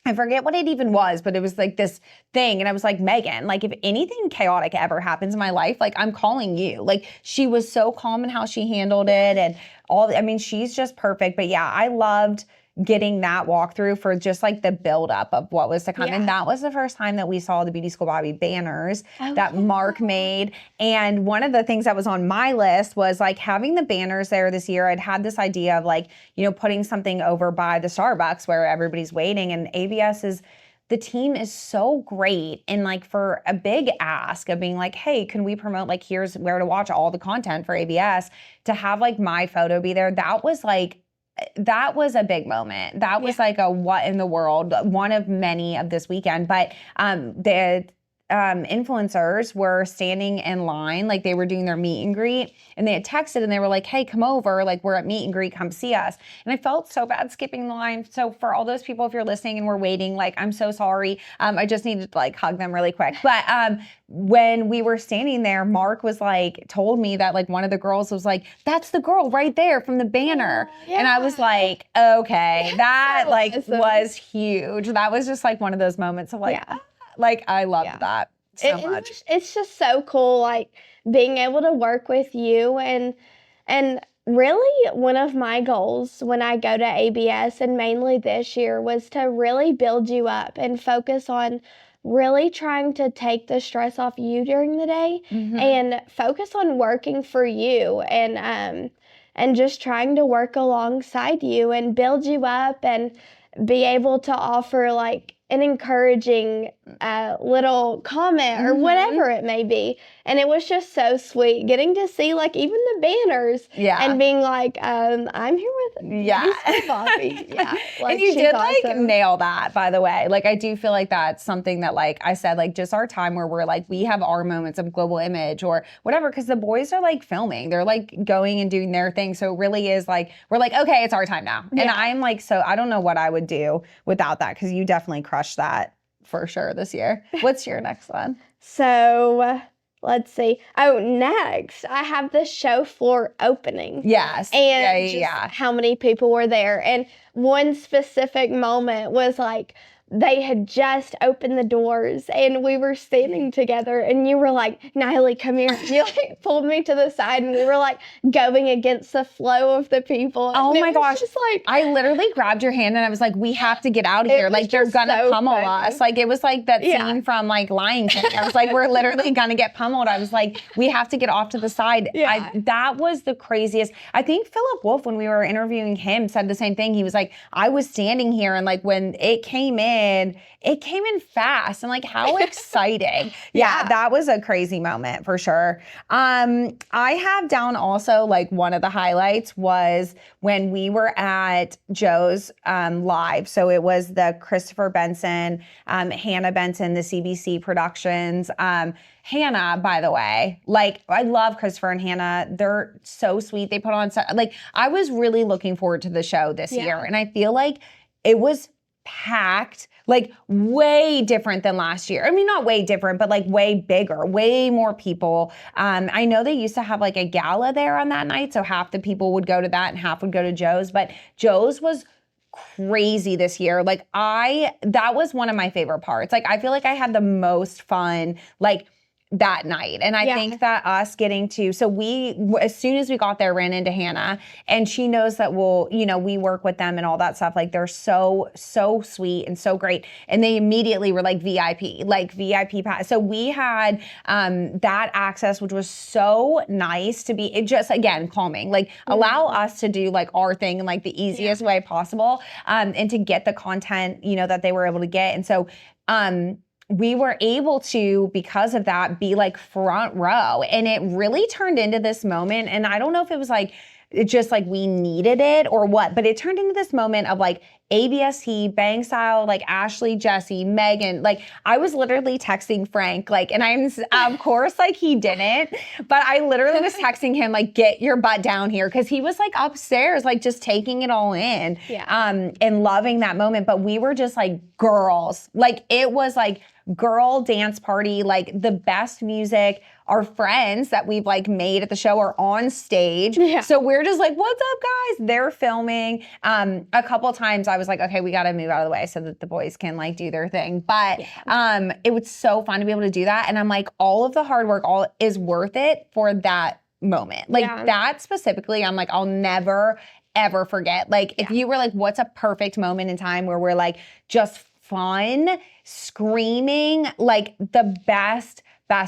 I forget what it even was, but it was like this thing. And I was like, Megan, like, if anything chaotic ever happens in my life, like, I'm calling you. Like, she was so calm in how she handled it and all. I mean, she's just perfect. But yeah, I loved getting that walkthrough for just like the buildup of what was to come. And that was the first time that we saw the Beauty School Bobbi banners that Mark made. And one of the things that was on my list was like having the banners there this year. I'd had this idea of like, you know, putting something over by the Starbucks where everybody's waiting, and the team is so great. And like, for a big ask of being like, hey, can we promote, like, here's where to watch all the content for ABS, to have like my photo be there. That was a big moment. That was like a what in the world, one of many of this weekend. But the influencers were standing in line, like they were doing their meet and greet, and they had texted and they were like, hey, come over, like, we're at meet and greet, come see us. And I felt so bad skipping the line. So for all those people, if you're listening and we're waiting, like, I'm so sorry. I just needed to like hug them really quick. But when we were standing there, Mark was like, told me that like one of the girls was like, that's the girl right there from the banner. And I was like, okay, that like was huge. That was just like one of those moments of like, like, I loved that so much. It's just so cool, like, being able to work with you. And really, one of my goals when I go to ABS, and mainly this year, was to really build you up and focus on really trying to take the stress off you during the day and focus on working for you and just trying to work alongside you and build you up and be able to offer like an encouraging little comment or whatever it may be. And it was just so sweet getting to see like even the banners and being like, I'm here with Bobbi. Like, and you did like awesome. nail that, by the way. Like, I do feel like that's something that, like I said, like, just our time where we're like, we have our moments of global image or whatever, because the boys are like filming, they're like going and doing their thing. So it really is like, we're like, okay, it's our time now. And I'm like, so I don't know what I would do without that, because you definitely crushed that for sure this year. What's your next one? So let's see. Oh, next I have the show floor opening. Yes. And how many people were there. And one specific moment was like, they had just opened the doors and we were standing together and you were like, Nyalee, come here. You like pulled me to the side and we were like going against the flow of the people. Oh my gosh. Just like, I literally grabbed your hand and I was like, we have to get out of here. Like, they're gonna pummel us. Like, it was like that scene from like Lion King. I was like, we're literally gonna get pummeled. I was like, we have to get off to the side. That was the craziest. I think Philip Wolf, when we were interviewing him, said the same thing. He was like, I was standing here and like when it came in fast and like how exciting. That was a crazy moment for sure. I have down also like one of the highlights was when we were at Joe's live. So it was the Christopher Benson, Hannah Benson, the CBC Productions. Hannah, by the way, like, I love Christopher and Hannah. They're so sweet. They put on like, I was really looking forward to the show this year, and I feel like it was packed, like way different than last year. I mean, not way different, but like way bigger, way more people. I know they used to have like a gala there on that night, so half the people would go to that and half would go to Joe's, but Joe's was crazy this year. Like that was one of my favorite parts. Like I feel like I had the most fun, like that night. And I think that us getting to, so we, as soon as we got there, ran into Hannah, and she knows that we work with them and all that stuff. Like they're so sweet and so great. And they immediately were like VIP pass. So we had that access, which was so nice to be, it just, again, calming, like allow us to do like our thing in like the easiest way possible. And to get the content, that they were able to get. And so, we were able to, because of that, be like front row. And it really turned into this moment. And I don't know if it was like, it's just like we needed it or what, but it turned into this moment of like ABST, Bang Style, like Ashley, Jesse, Megan. Like I was literally texting Frank, like, and I'm, of course, like he didn't, but I literally was texting him, like, get your butt down here. Cause he was like upstairs, like just taking it all in, and loving that moment. But we were just like girls, like it was like girl dance party, like the best music. Our friends that we've like made at the show are on stage. Yeah. So we're just like, what's up, guys? They're filming. A couple times I was like, okay, we got to move out of the way so that the boys can like do their thing. But it was so fun to be able to do that. And I'm like, all of the hard work is worth it for that moment. Like that specifically, I'm like, I'll never, ever forget. Like if you were like, what's a perfect moment in time where we're like just fun, screaming, like the best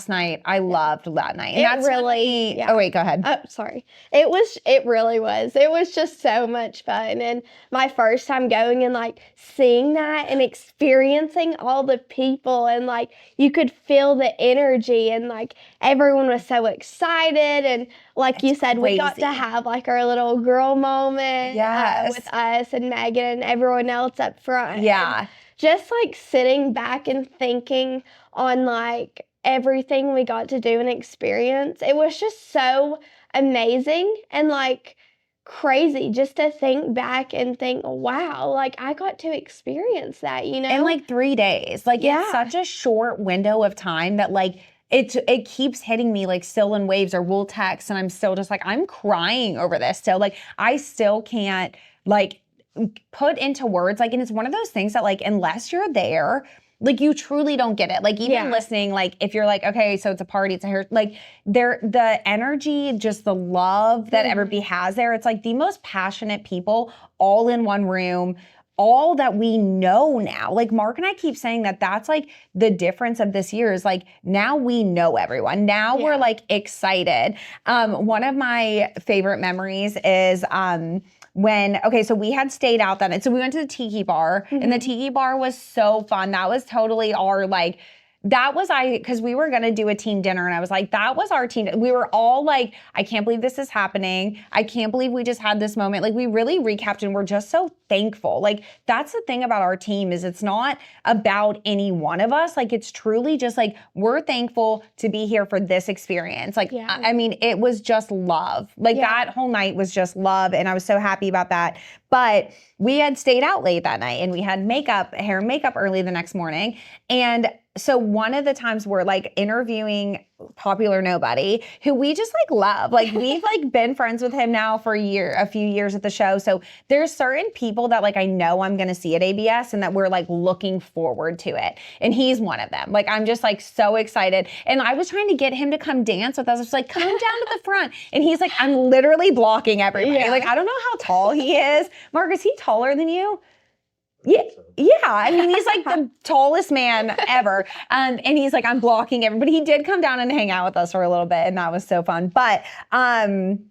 night. I loved that night. And that's really, oh wait, go ahead. Oh, sorry. It really was. It was just so much fun. And my first time going and like seeing that and experiencing all the people, and like you could feel the energy, and like everyone was so excited. And like you said, we got to have like our little girl moment with us and Megan and everyone else up front. Yeah. And just like sitting back and thinking on like everything we got to do and experience. It was just so amazing and like crazy just to think back and think, wow, like I got to experience that, In like 3 days. Like it's such a short window of time that like it keeps hitting me like still in waves, or we'll text and I'm still just like, I'm crying over this still. Like I still can't like put into words, like, and it's one of those things that like, unless you're there, like you truly don't get it. Like even listening, like if you're like, okay, so it's a party, it's a hair, like the energy, just the love that everybody has there. It's like the most passionate people all in one room, all that we know now. Like Mark and I keep saying that that's like the difference of this year is like now we know everyone. Now we're like excited. One of my favorite memories is so we had stayed out that night. So we went to the Tiki Bar, and the Tiki Bar was so fun. That was totally our like, because we were going to do a team dinner, and I was like, that was our team. We were all like, I can't believe this is happening. I can't believe we just had this moment. Like we really recapped, and we're just so thankful. Like that's the thing about our team is it's not about any one of us. Like it's truly just like, we're thankful to be here for this experience. Like, I mean, it was just love. Like that whole night was just love. And I was so happy about that. But we had stayed out late that night, and we had hair and makeup early the next morning. And so one of the times we're like interviewing Popular Nobody, who we just like love. Like we've like been friends with him now for a few years at the show. So there's certain people that like I know I'm going to see at ABS and that we're like looking forward to it. And he's one of them. Like I'm just like so excited. And I was trying to get him to come dance with us. I was like, come down to the front. And he's like, I'm literally blocking everybody. Like I don't know how tall he is. Mark, is he taller than you? Yeah. I mean, he's like the tallest man ever. And he's like, I'm blocking everybody. He did come down and hang out with us for a little bit, and that was so fun. But when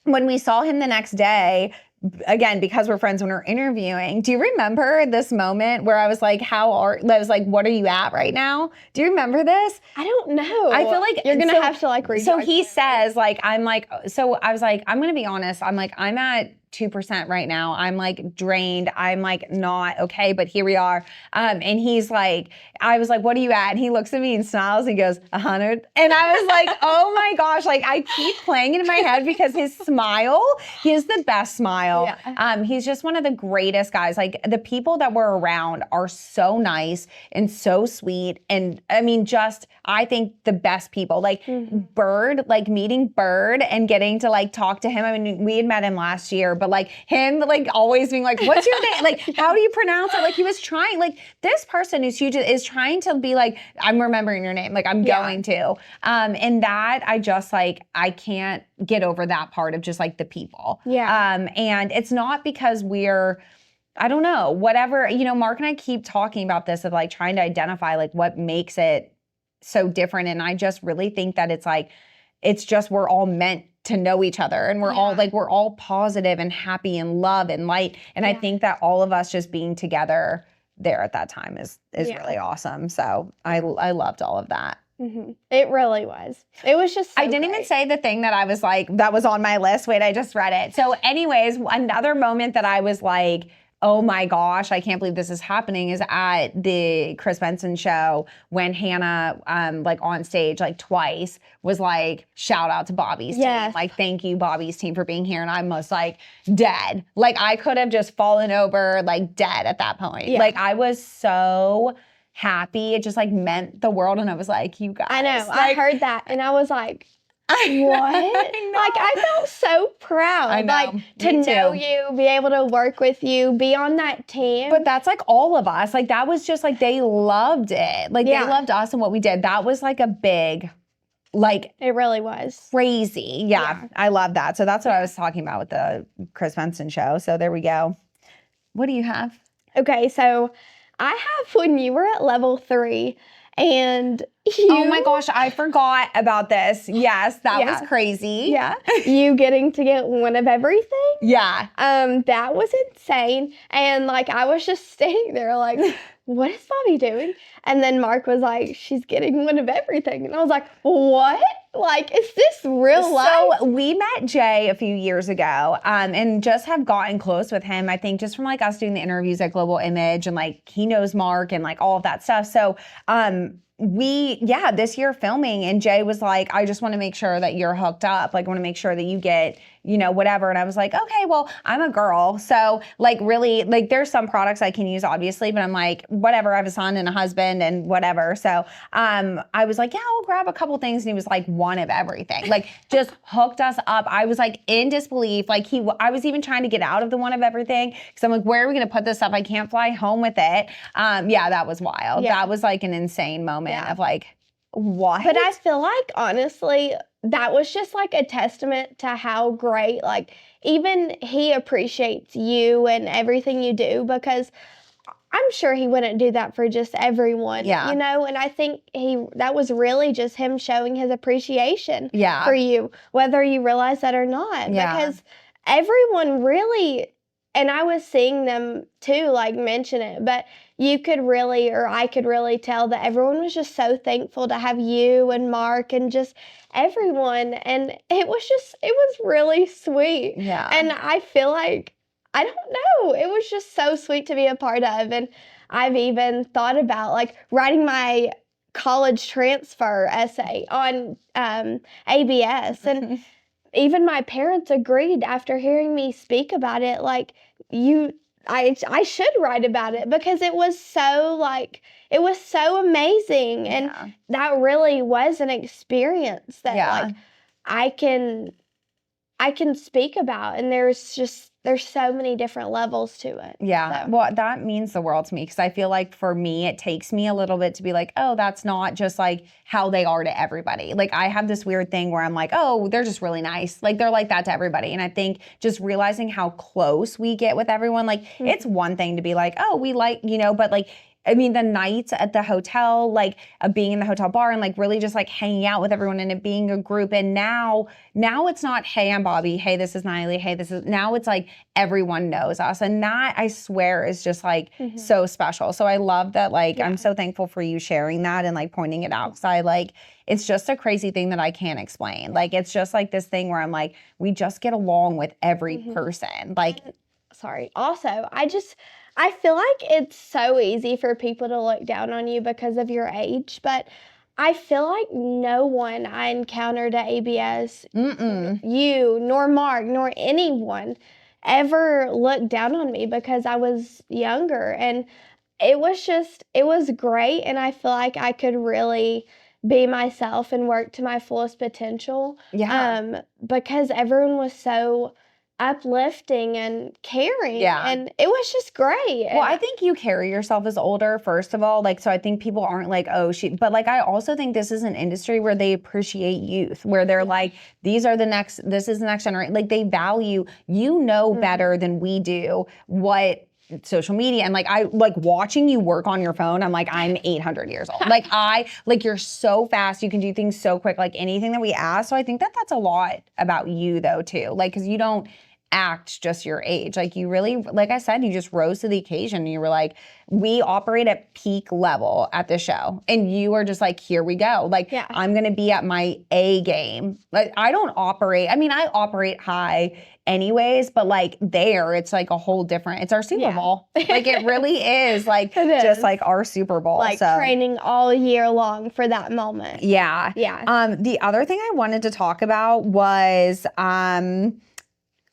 we saw him the next day, again, because we're friends when we're interviewing, do you remember this moment where I was like, I was like, what are you at right now? Do you remember this? I don't know. I feel like you're going to have to like read. So he says like, I was like, I'm going to be honest. I'm like, I'm at 2% right now. I'm like drained. I'm like not okay, but here we are. And he's like, I was like, what are you at? And he looks at me and smiles and goes, 100. And I was like, oh my gosh, like I keep playing it in my head because his smile, he has the best smile. Yeah. He's just one of the greatest guys. Like the people that we're around are so nice and so sweet. And I mean, just, I think the best people, like Bird, like meeting Bird and getting to like talk to him. I mean, we had met him last year, but like him, like always being like, what's your name? Like, how do you pronounce it? Like he was trying, like this person who's huge is trying to be like, I'm remembering your name. Like I'm going to. And that I just like, I can't get over that part of just like the people. Yeah. And it's not because we're, I don't know, whatever, you know, Mark and I keep talking about this of like trying to identify like what makes it so different. And I just really think that it's like, it's just, we're all meant to know each other and we're all like, we're all positive and happy and love and light. And I think that all of us just being together there at that time is really awesome. So I loved all of that. It really was. It was just so I didn't even say the thing that I was like, that was on my list. Wait, I just read it. So anyways, another moment that I was like, oh my gosh, I can't believe this is happening is at the Chris Benson show when Hannah, like on stage, like twice was like, shout out to Bobbi's team. Like, thank you, Bobbi's team, for being here. And I'm most like dead. Like I could have just fallen over like dead at that point. Like I was so happy. It just like meant the world. And I was like, you guys. I know. Like, I heard that and I was like, what? Like I felt so proud. I know. Like to know you, be able to work with you, be on that team. But that's like all of us. Like that was just like they loved it. Like they loved us and what we did. That was like a big, like it really was crazy. Yeah. I love that. So that's what I was talking about with the Chris Benson show. So there we go. What do you have? Okay, so I have when you were at level 3 and you, oh my gosh, I forgot about this. Yes, that was crazy. Yeah. You getting to get one of everything. Yeah. That was insane. And like I was just standing there like, what is Bobbi doing? And then Mark was like, she's getting one of everything. And I was like, what? Like, is this real life? So we met Jay a few years ago and just have gotten close with him. I think just from like us doing the interviews at Global Image and like he knows Mark and like all of that stuff. So this year filming and Jay was like, I just want to make sure that you're hooked up. Like, I want to make sure that you get, you know, whatever. And I was like, okay, well, I'm a girl. So like really, like there's some products I can use obviously, but I'm like, whatever, I have a son and a husband and whatever. So I was like, yeah, I'll grab a couple things. And he was like, one of everything. Like just hooked us up. I was like in disbelief. Like I was even trying to get out of the one of everything because I'm like, where are we going to put this stuff? I can't fly home with it. That was wild. Yeah. That was like an insane moment of like, what? But I feel like, honestly, that was just like a testament to how great, like, even he appreciates you and everything you do because I'm sure he wouldn't do that for just everyone, you know? And I think that was really just him showing his appreciation for you, whether you realize that or not. Because everyone really, and I was seeing them too, like, mention it, but you could really, or I could really tell that everyone was just so thankful to have you and Mark and just everyone. And it was really sweet. Yeah. And I feel like, I don't know, it was just so sweet to be a part of. And I've even thought about like writing my college transfer essay on ABS. And even my parents agreed after hearing me speak about it, like, I should write about it because it was so amazing. And that really was an experience that like I can speak about. And there's so many different levels to it. Yeah. So. Well, that means the world to me because I feel like for me, it takes me a little bit to be like, oh, that's not just like how they are to everybody. Like I have this weird thing where I'm like, oh, they're just really nice. Like they're like that to everybody. And I think just realizing how close we get with everyone, like it's one thing to be like, oh, we like, you know, but like I mean, the nights at the hotel, like being in the hotel bar and like really just like hanging out with everyone and it being a group. And now it's not, hey, I'm Bobbi. Hey, this is Nyalee. Hey, now it's like everyone knows us. And that, I swear, is just like so special. So I love that, like, I'm so thankful for you sharing that and like pointing it out. Cause I like, it's just a crazy thing that I can't explain. Like, it's just like this thing where I'm like, we just get along with every person. Like, sorry. Also, I feel like it's so easy for people to look down on you because of your age, but I feel like no one I encountered at ABS, you, nor Mark, nor anyone ever looked down on me because I was younger. And it was great. And I feel like I could really be myself and work to my fullest potential. Yeah. Because everyone was so uplifting and caring. Yeah. And it was just great. Well, I think you carry yourself as older, first of all. Like, so I think people aren't like, oh, but like, I also think this is an industry where they appreciate youth, where they're like, this is the next generation. Like, they value, better than we do what social media, and like, I like watching you work on your phone. I'm like, I'm 800 years old. Like, you're so fast. You can do things so quick, like anything that we ask. So I think that that's a lot about you though too. Like, cause you don't act just your age. Like, you really, like I said, you just rose to the occasion. And you were like, we operate at peak level at the show. And you were just like, here we go. Like, I'm going to be at my A game. Like, I operate high anyways, but like it's like a whole different, it's our Super Bowl. Like, it really is like, just like our Super Bowl. Like, training all year long for that moment. Yeah. Yeah. The other thing I wanted to talk about was,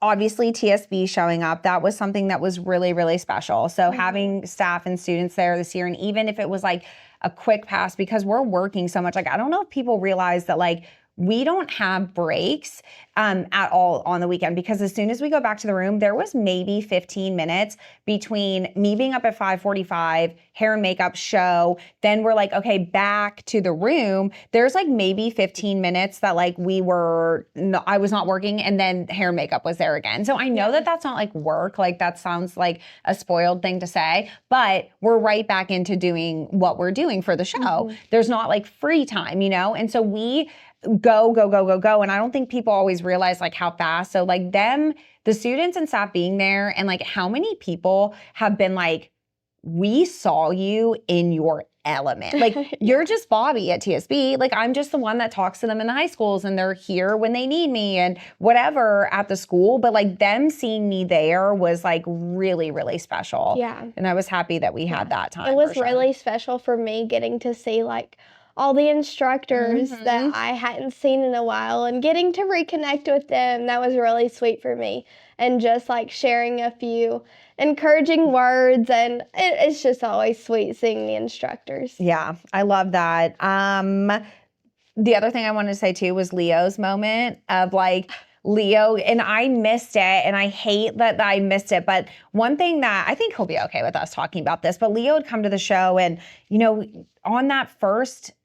obviously TSB showing up. That was something that was really, really special. So having staff and students there this year, and even if it was like a quick pass, because we're working so much, like, I don't know if people realize that, like, we don't have breaks at all on the weekend, because as soon as we go back to the room, there was maybe 15 minutes between me being up at 5:45, hair and makeup show, then we're like, okay, back to the room. There's like maybe 15 minutes that like I was not working, and then hair and makeup was there again. So I know that that's not like work. Like, that sounds like a spoiled thing to say, but we're right back into doing what we're doing for the show. There's not like free time, and so we go. And I don't think people always realize like how fast. So like the students and staff being there, and like how many people have been like, we saw you in your element. Like, you're just Bobbi at TSB. Like, I'm just the one that talks to them in the high schools, and they're here when they need me and whatever at the school. But like, them seeing me there was like really, really special. Yeah. And I was happy that we had that time. It was really special for me getting to see like all the instructors that I hadn't seen in a while, and getting to reconnect with them. That was really sweet for me. And just like sharing a few encouraging words, and it's just always sweet seeing the instructors. Yeah, I love that. The other thing I wanted to say too was Leo's moment of like, Leo, and I missed it, and I hate that I missed it, but one thing that I think he'll be okay with us talking about this, but Leo had come to the show, and on that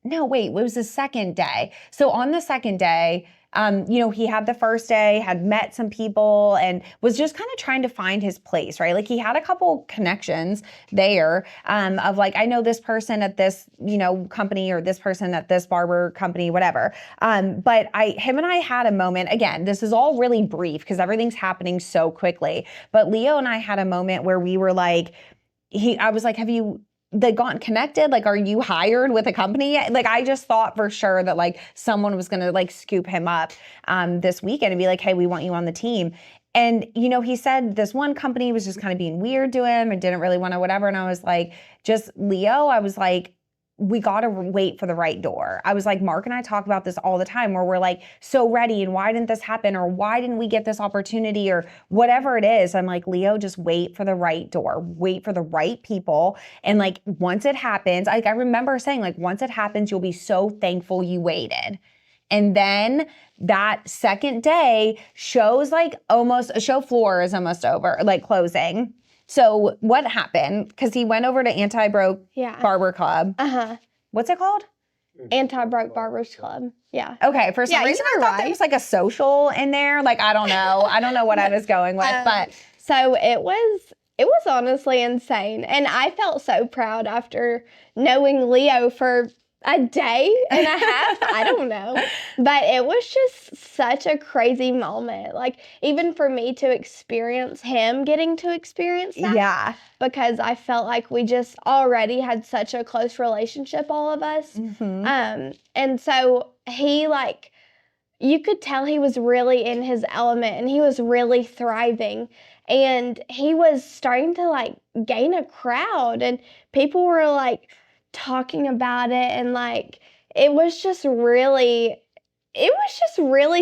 it was the second day. So on the second day, he had the first day, had met some people, and was just kind of trying to find his place, right? Like, he had a couple connections there of like, I know this person at this, company, or this person at this barber company, whatever. But him and I had a moment. Again, this is all really brief because everything's happening so quickly. But Leo and I had a moment where we were like, I was like, have you gotten connected? Like, are you hired with a company yet? Like, I just thought for sure that like someone was going to like scoop him up this weekend and be like, hey, we want you on the team. And, he said this one company was just kind of being weird to him and didn't really want to whatever. And I was like, just Leo, I was like, we got to wait for the right door. I was like, Mark and I talk about this all the time, where we're like so ready, and why didn't this happen? Or why didn't we get this opportunity, or whatever it is. I'm like, Leo, just wait for the right door, wait for the right people. And like, once it happens, like, I remember saying like, once it happens, you'll be so thankful you waited. And then that second day, show floor is almost over, like closing. So what happened? Because he went over to Anti-Broke Barber Club. What's it called? Anti-Broke Barbers Club. Yeah. Okay. For some reason, I thought there was like a social in there. Like, I don't know. I don't know what I was going with, but. So it was it was honestly insane. And I felt so proud after knowing Leo for a day and a half. I don't know. But it was just such a crazy moment. Like, even for me to experience him getting to experience that. Yeah. Because I felt like we just already had such a close relationship, all of us. And so he, like, you could tell he was really in his element and he was really thriving. And he was starting to, like, gain a crowd, and people were, like, talking about it, and, like, it was just really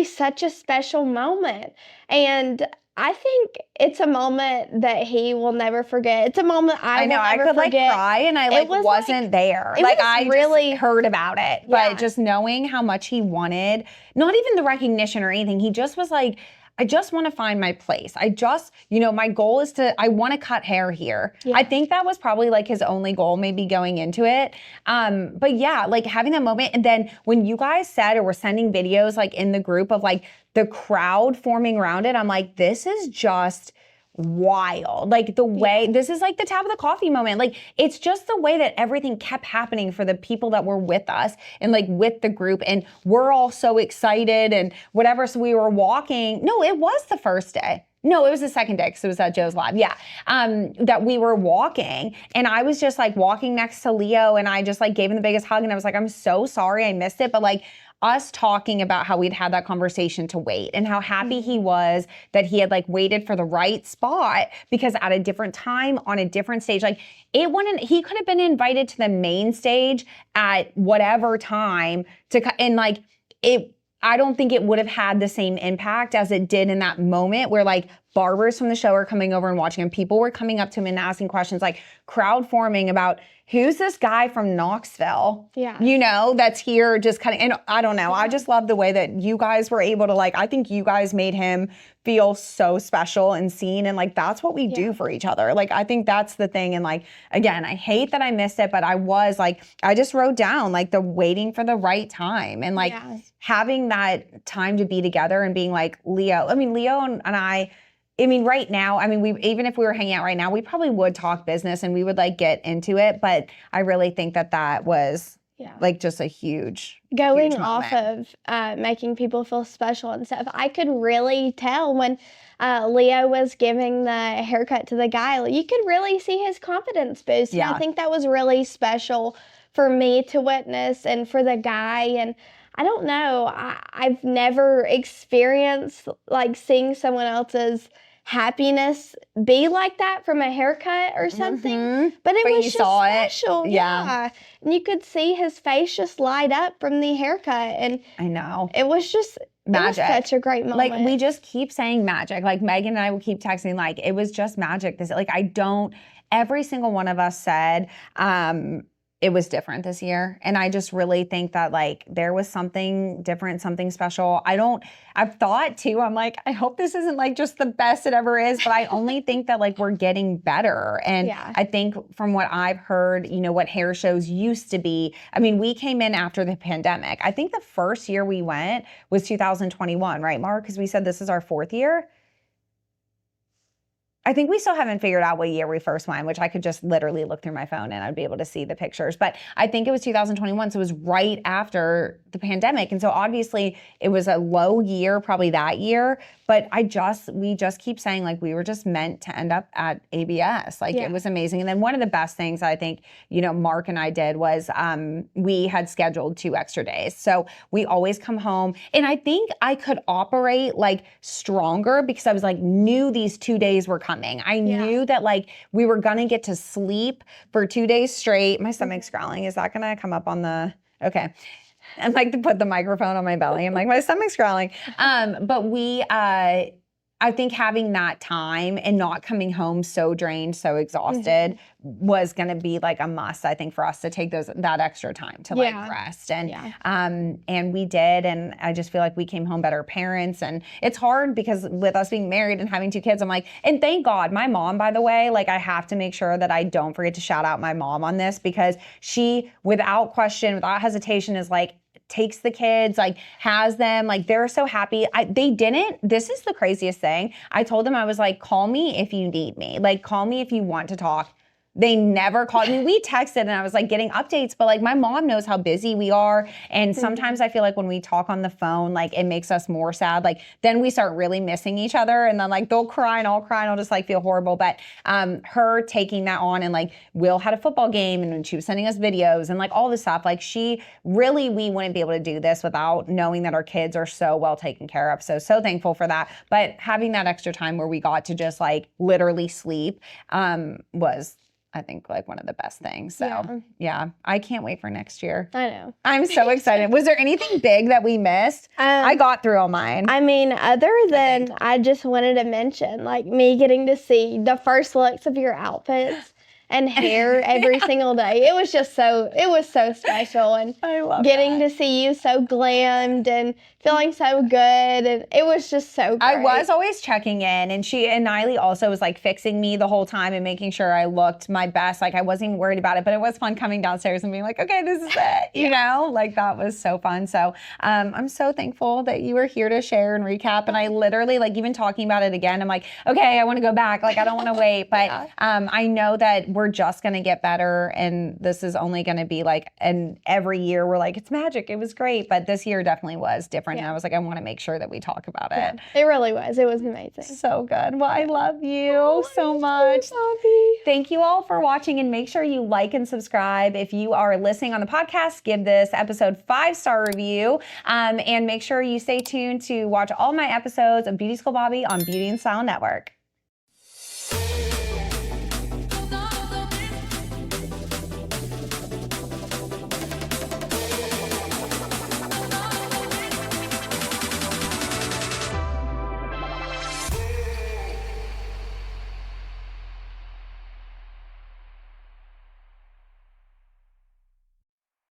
such a special moment. And I think it's a moment that he will never forget. It's a moment I know, will I never could forget. like cry, and I like wasn't there. It Like was I really just heard about it, Yeah. but just knowing how much he wanted, not even the recognition or anything. He just was like, I just want to find my place. I just, my goal is I want to cut hair here. Yeah. I think that was probably like his only goal maybe going into it. But yeah, like having that moment. And then when you guys said or were sending videos like in the group of like the crowd forming around it, I'm like, this is just wild. Like the way, this is like the tap of the coffee moment. Like it's just the way that everything kept happening for the people that were with us and like with the group, and we're all so excited and whatever. So we were walking. No, it was the first day. No, it was the second day because it was at Joe's Lab. Yeah. That we were walking, and I was just like walking next to Leo, and I just like gave him the biggest hug, and I was like, I'm so sorry I missed it. But like us talking about how we'd had that conversation to wait and how happy he was that he had like waited for the right spot, because at a different time on a different stage, like it wouldn't, he could have been invited to the main stage at whatever time and like I don't think it would have had the same impact as it did in that moment where like barbers from the show are coming over and watching him. People were coming up to him and asking questions, like crowd forming about who's this guy from Knoxville? Yeah. That's here just kind of, and I don't know. I just love the way that you guys were able to like, I think you guys made him feel so special and seen. And like, that's what we do for each other. Like, I think that's the thing. And like, again, I hate that I missed it, but I was like, I just wrote down like the waiting for the right time and like having that time to be together and being like, Leo and I mean, right now, I mean, even if we were hanging out right now, we probably would talk business and we would like get into it. But I really think that was like just a huge off of making people feel special and stuff. I could really tell when Leo was giving the haircut to the guy, you could really see his confidence boost. And I think that was really special for me to witness and for the guy. And I don't know, I've never experienced like seeing someone else's happiness be like that from a haircut or something. But it was just special. Yeah. And you could see his face just light up from the haircut. And I know. It was just magic. It was such a great moment. Like we just keep saying magic. Like Megan and I will keep texting like it was just magic. Every single one of us said it was different this year. And I just really think that like there was something different, something special. I've thought too, I'm like, I hope this isn't like just the best it ever is, but I only think that like we're getting better. And I think from what I've heard, what hair shows used to be, I mean, we came in after the pandemic. I think the first year we went was 2021, right, Mark? Because we said this is our fourth year. I think we still haven't figured out what year we first went, which I could just literally look through my phone and I'd be able to see the pictures. But I think it was 2021, so it was right after the pandemic. And so obviously it was a low year probably that year. But we just keep saying like we were just meant to end up at ABS. Like it was amazing. And then one of the best things I think, Mark and I did was we had scheduled 2 extra days. So we always come home. And I think I could operate like stronger because I was like, knew these 2 days were coming. I knew that like we were going to get to sleep for 2 days straight. My stomach's growling. Is that going to come up on okay. I like to put the microphone on my belly. I'm like, my stomach's growling. But I think having that time and not coming home so drained, so exhausted was going to be like a must, I think, for us to take that extra time to like rest. And we did. And I just feel like we came home better parents. And it's hard because with us being married and having 2 kids, I'm like, and thank God, my mom, by the way, like I have to make sure that I don't forget to shout out my mom on this because she, without question, without hesitation, is like, takes the kids, like has them, like they're so happy. This is the craziest thing. I told them, I was like, call me if you need me. Like, call me if you want to talk. They never called me. We texted and I was like getting updates, but like my mom knows how busy we are. And sometimes I feel like when we talk on the phone, like it makes us more sad. Like then we start really missing each other and then like they'll cry and I'll cry and I'll just like feel horrible. But her taking that on and like Will had a football game and she was sending us videos and like all this stuff. Like we wouldn't be able to do this without knowing that our kids are so well taken care of. So thankful for that. But having that extra time where we got to just like literally sleep was, I think, like one of the best things. So yeah, I can't wait for next year. I know. I'm so excited. Was there anything big that we missed? I got through all mine. I mean, other than I just wanted to mention, like me getting to see the first looks of your outfits and hair every single day. It was so special. And I love getting to see you so glammed and feeling so good. And it was just so great. I was always checking in, and Nyalee also was like fixing me the whole time and making sure I looked my best. Like I wasn't even worried about it, but it was fun coming downstairs and being like, okay, this is it. You know, like that was so fun. So I'm so thankful that you were here to share and recap. And I literally, like, even talking about it again, I'm like, okay, I want to go back. Like, I don't want to wait. But I know that we're just going to get better. And this is only going to be like, and every year we're like, it's magic. It was great. But this year definitely was different. And I was like, I want to make sure that we talk about it. It really was. It was amazing. So good. Well, I love you so much. Thank you all for watching, and make sure you like and subscribe. If you are listening on the podcast, give this episode 5-star review, and make sure you stay tuned to watch all my episodes of Beauty School Bobbi on Beauty and Style Network.